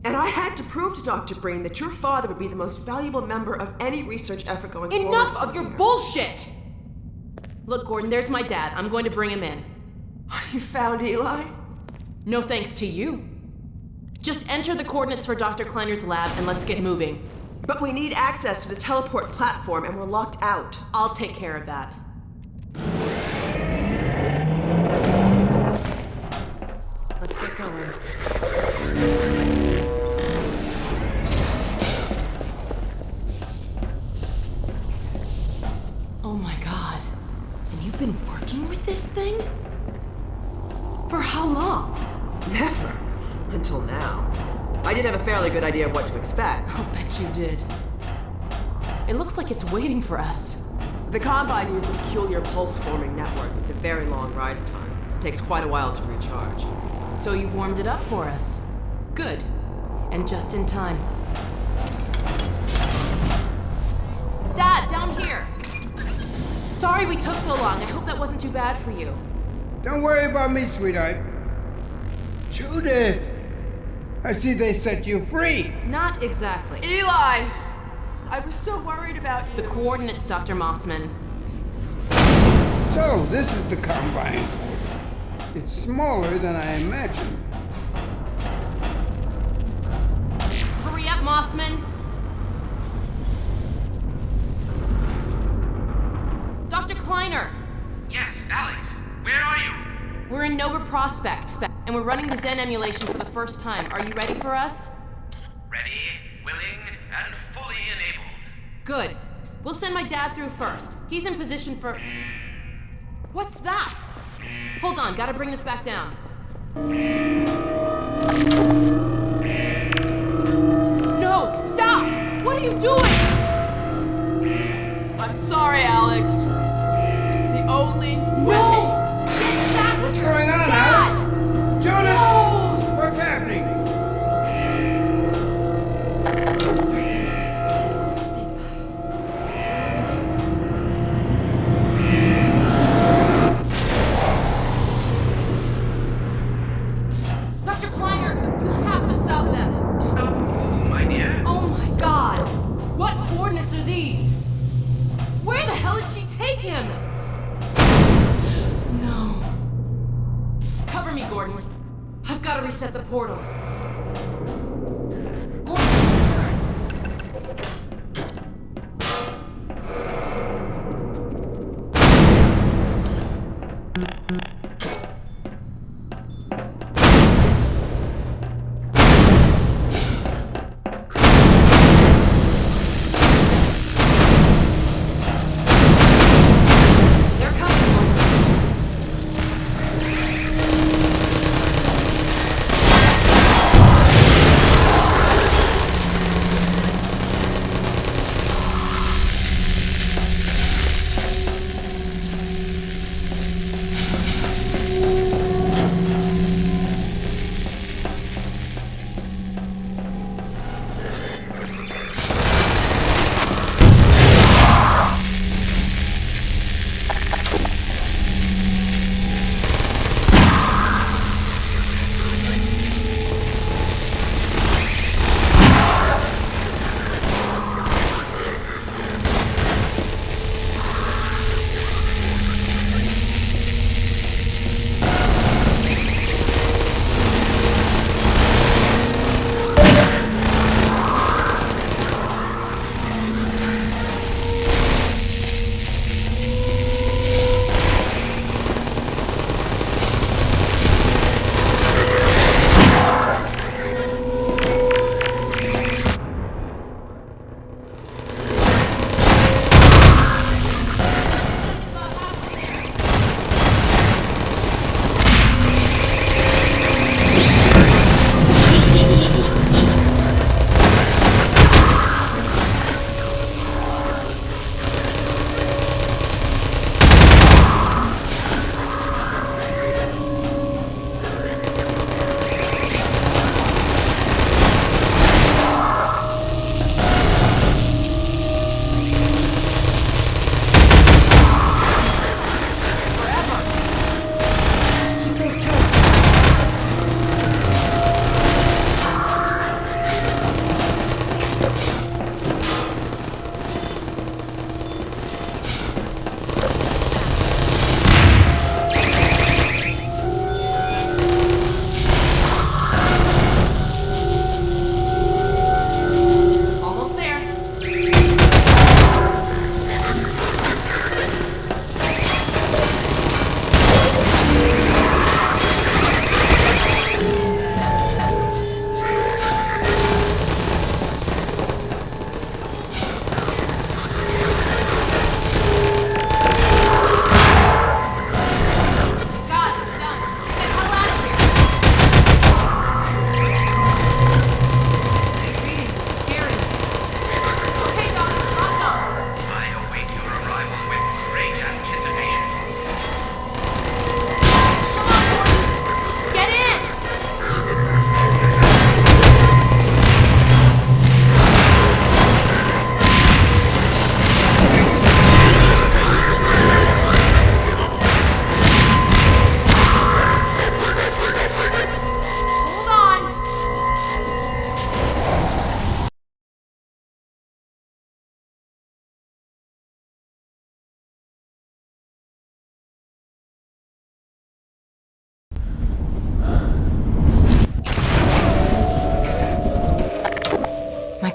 And I had to prove to Dr. Breen that your father would be the most valuable member of any research effort going forward. Enough of your bullshit! Look, Gordon, there's my dad. I'm going to bring him in. You found Eli? No thanks to you. Just enter the coordinates for Dr. Kleiner's lab and let's get moving. But we need access to the teleport platform and we're locked out. I'll take care of that. Let's get going. Oh my God. And you've been working with this thing? For how long? Never. Until now. I did have a fairly good idea of what to expect. I'll bet you did. It looks like it's waiting for us. The Combine uses a peculiar pulse-forming network with a very long rise time. It takes quite a while to recharge. So you've warmed it up for us. Good. And just in time. Dad, down here! Sorry we took so long. I hope that wasn't too bad for you. Don't worry about me, sweetheart. Judith! I see they set you free. Not exactly. Eli! I was so worried about you. The coordinates, Dr. Mossman. So, this is the Combine. It's smaller than I imagined. Hurry up, Mossman! Dr. Kleiner! Yes, Alex. Where are you? We're in Nova Prospect, and we're running the Zen emulation for the first time. Are you ready for us? Ready, willing, and fully enabled. Good. We'll send my dad through first. He's in position for... What's that? Hold on, gotta bring this back down. No! Stop! What are you doing? I'm sorry, Alex. It's the only way. No! Get back! What's going on, Dad! Alex? Judith! Please! Where the hell did she take him? No. Cover me, Gordon. I've got to reset the portal. Gordon, use the turrets. They're coming, Gordon.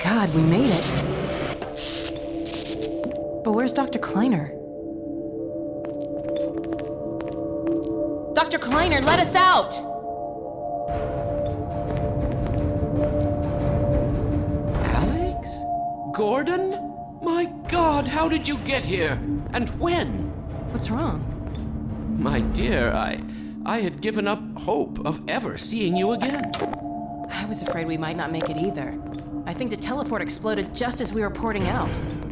God, we made it. But where's Dr. Kleiner? Dr. Kleiner, let us out! Alex? Gordon? My God, how did you get here? And when? What's wrong? My dear, I had given up hope of ever seeing you again. I was afraid we might not make it either. I think the teleport exploded just as we were porting out.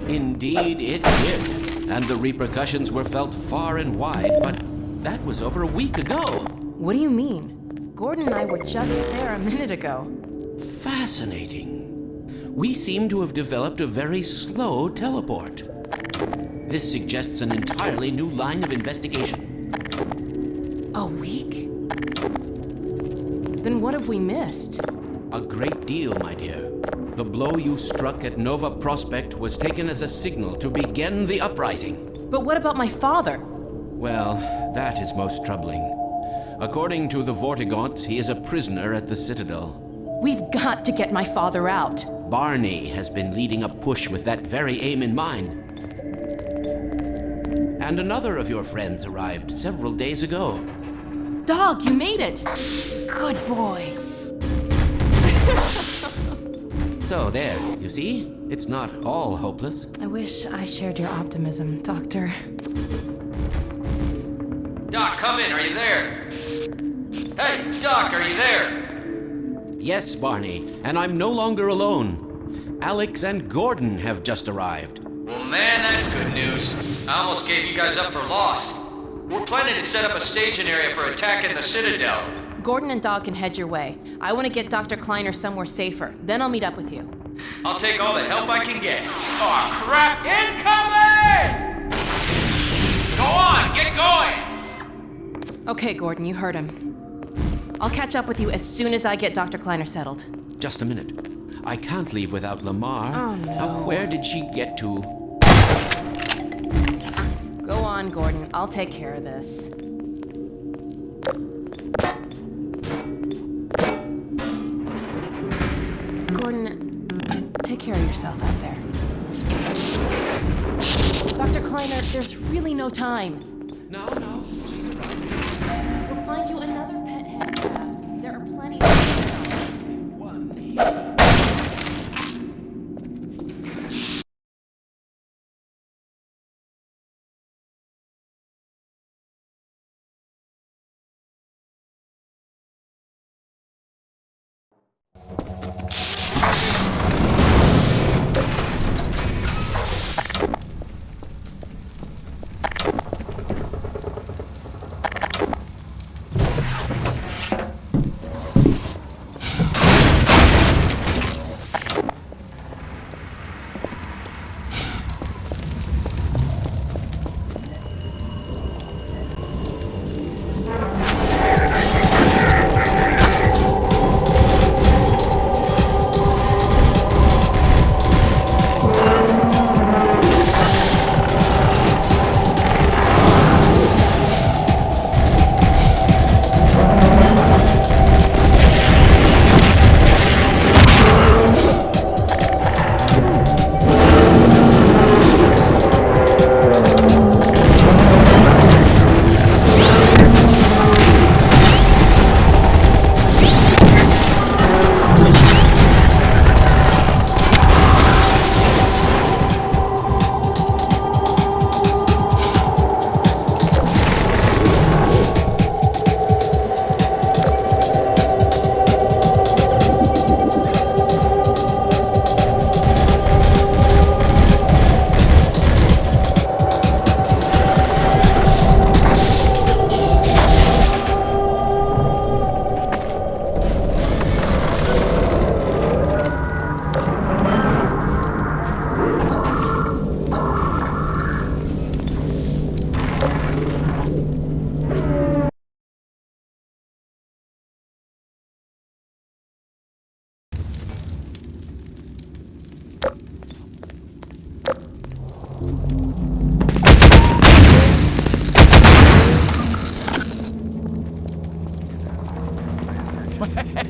Indeed it did. And the repercussions were felt far and wide, but that was over a week ago. What do you mean? Gordon and I were just there a minute ago. Fascinating. We seem to have developed a very slow teleport. This suggests an entirely new line of investigation. A week? Then what have we missed? A great deal, my dear. The blow you struck at Nova Prospect was taken as a signal to begin the uprising. But what about my father? Well, that is most troubling. According to the Vortigaunts, he is a prisoner at the Citadel. We've got to get my father out. Barney has been leading a push with that very aim in mind. And another of your friends arrived several days ago. Dog, you made it! Good boy. So there, you see? It's not all hopeless. I wish I shared your optimism, Doctor. Doc, come in. Are you there? Hey, Doc, are you there? Yes, Barney, and I'm no longer alone. Alex and Gordon have just arrived. Well, man, that's good news. I almost gave you guys up for lost. We're planning to set up a staging area for attacking the Citadel. Gordon and Dog can head your way. I want to get Dr. Kleiner somewhere safer. Then I'll meet up with you. I'll take all the help I can get. Aw, crap! Incoming! Go on, get going! Okay, Gordon, you heard him. I'll catch up with you as soon as I get Dr. Kleiner settled. Just a minute. I can't leave without Lamar. Oh, no. Now, where did she get to? Go on, Gordon. I'll take care of this. Gordon, take care of yourself out there. Dr. Kleiner, there's really no time. No, she's arriving. We'll find you another pet head lab. There are plenty of one here.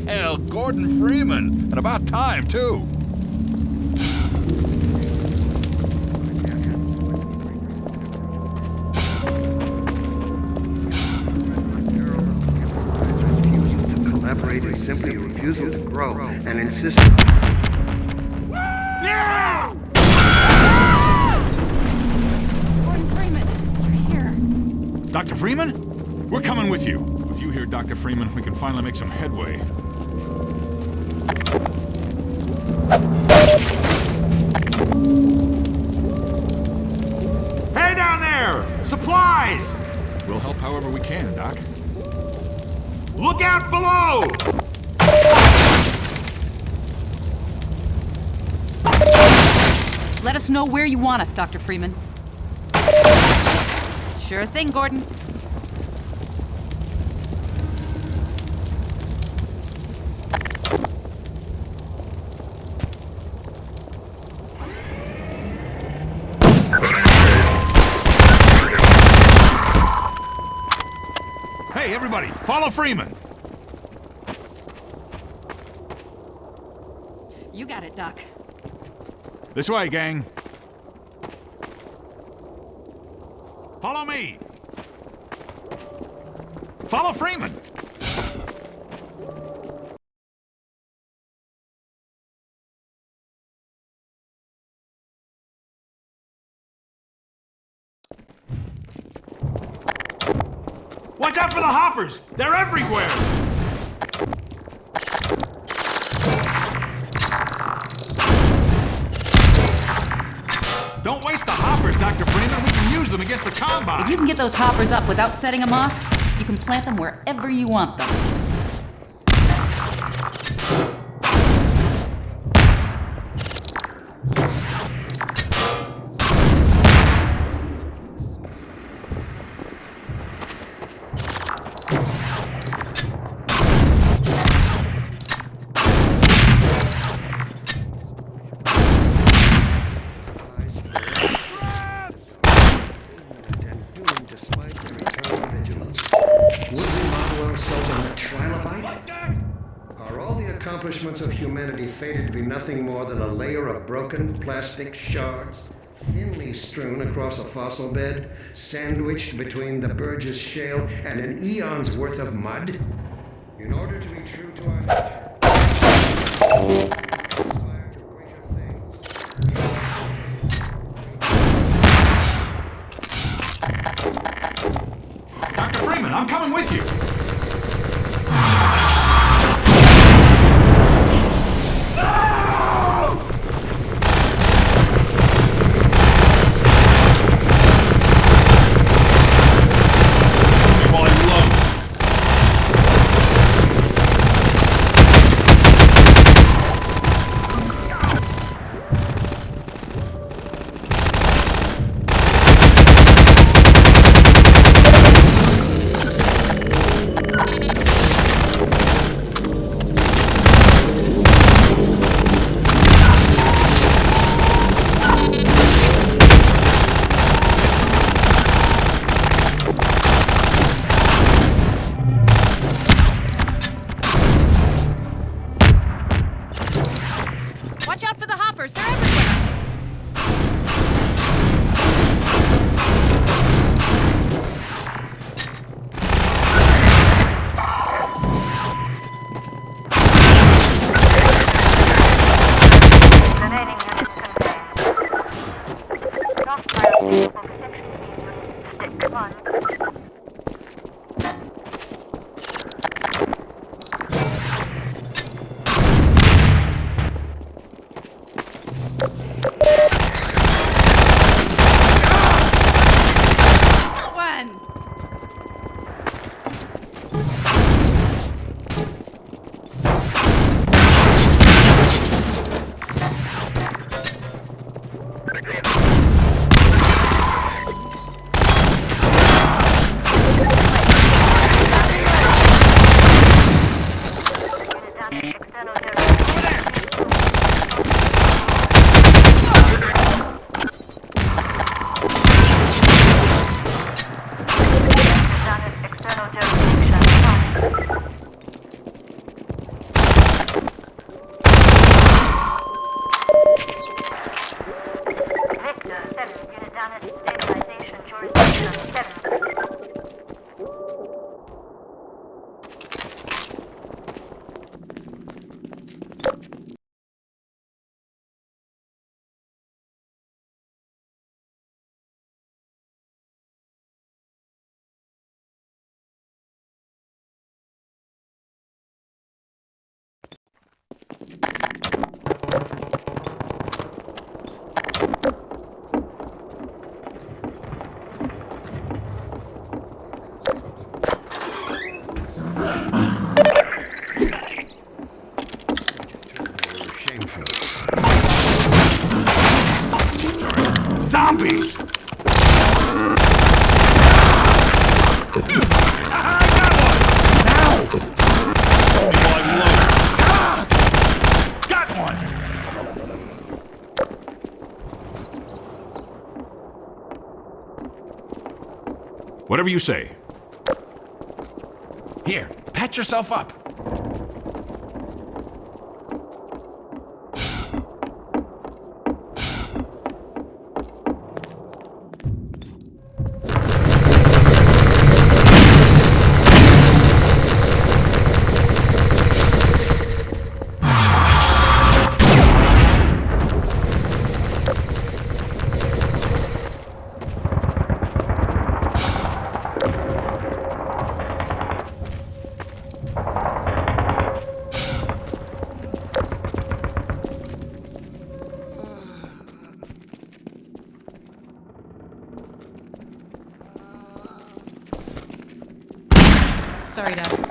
Hell, Gordon Freeman. And about time, too. Collaborate is simply a refusal to grow and insist. Yeah! Gordon Freeman, you're here. Dr. Freeman? We're coming with you. With you here, Dr. Freeman, we can finally make some headway. Hey down there! Supplies! We'll help however we can, Doc. Look out below! Let us know where you want us, Dr. Freeman. Sure thing, Gordon. Hey, everybody, follow Freeman. You got it, Doc. This way, gang. Follow me. Follow Freeman. Watch out for the hoppers! They're everywhere! Don't waste the hoppers, Dr. Freeman. We can use them against the Combine. If you can get those hoppers up without setting them off, you can plant them wherever you want them. Accomplishments of humanity fated to be nothing more than a layer of broken plastic shards, thinly strewn across a fossil bed, sandwiched between the Burgess Shale and an eon's worth of mud? In order to be true to our nature, aspire to greater things. Dr. Freeman, I'm coming with you. Zombies! Got one! Whatever you say. Here, patch yourself up. Sorry, Dad.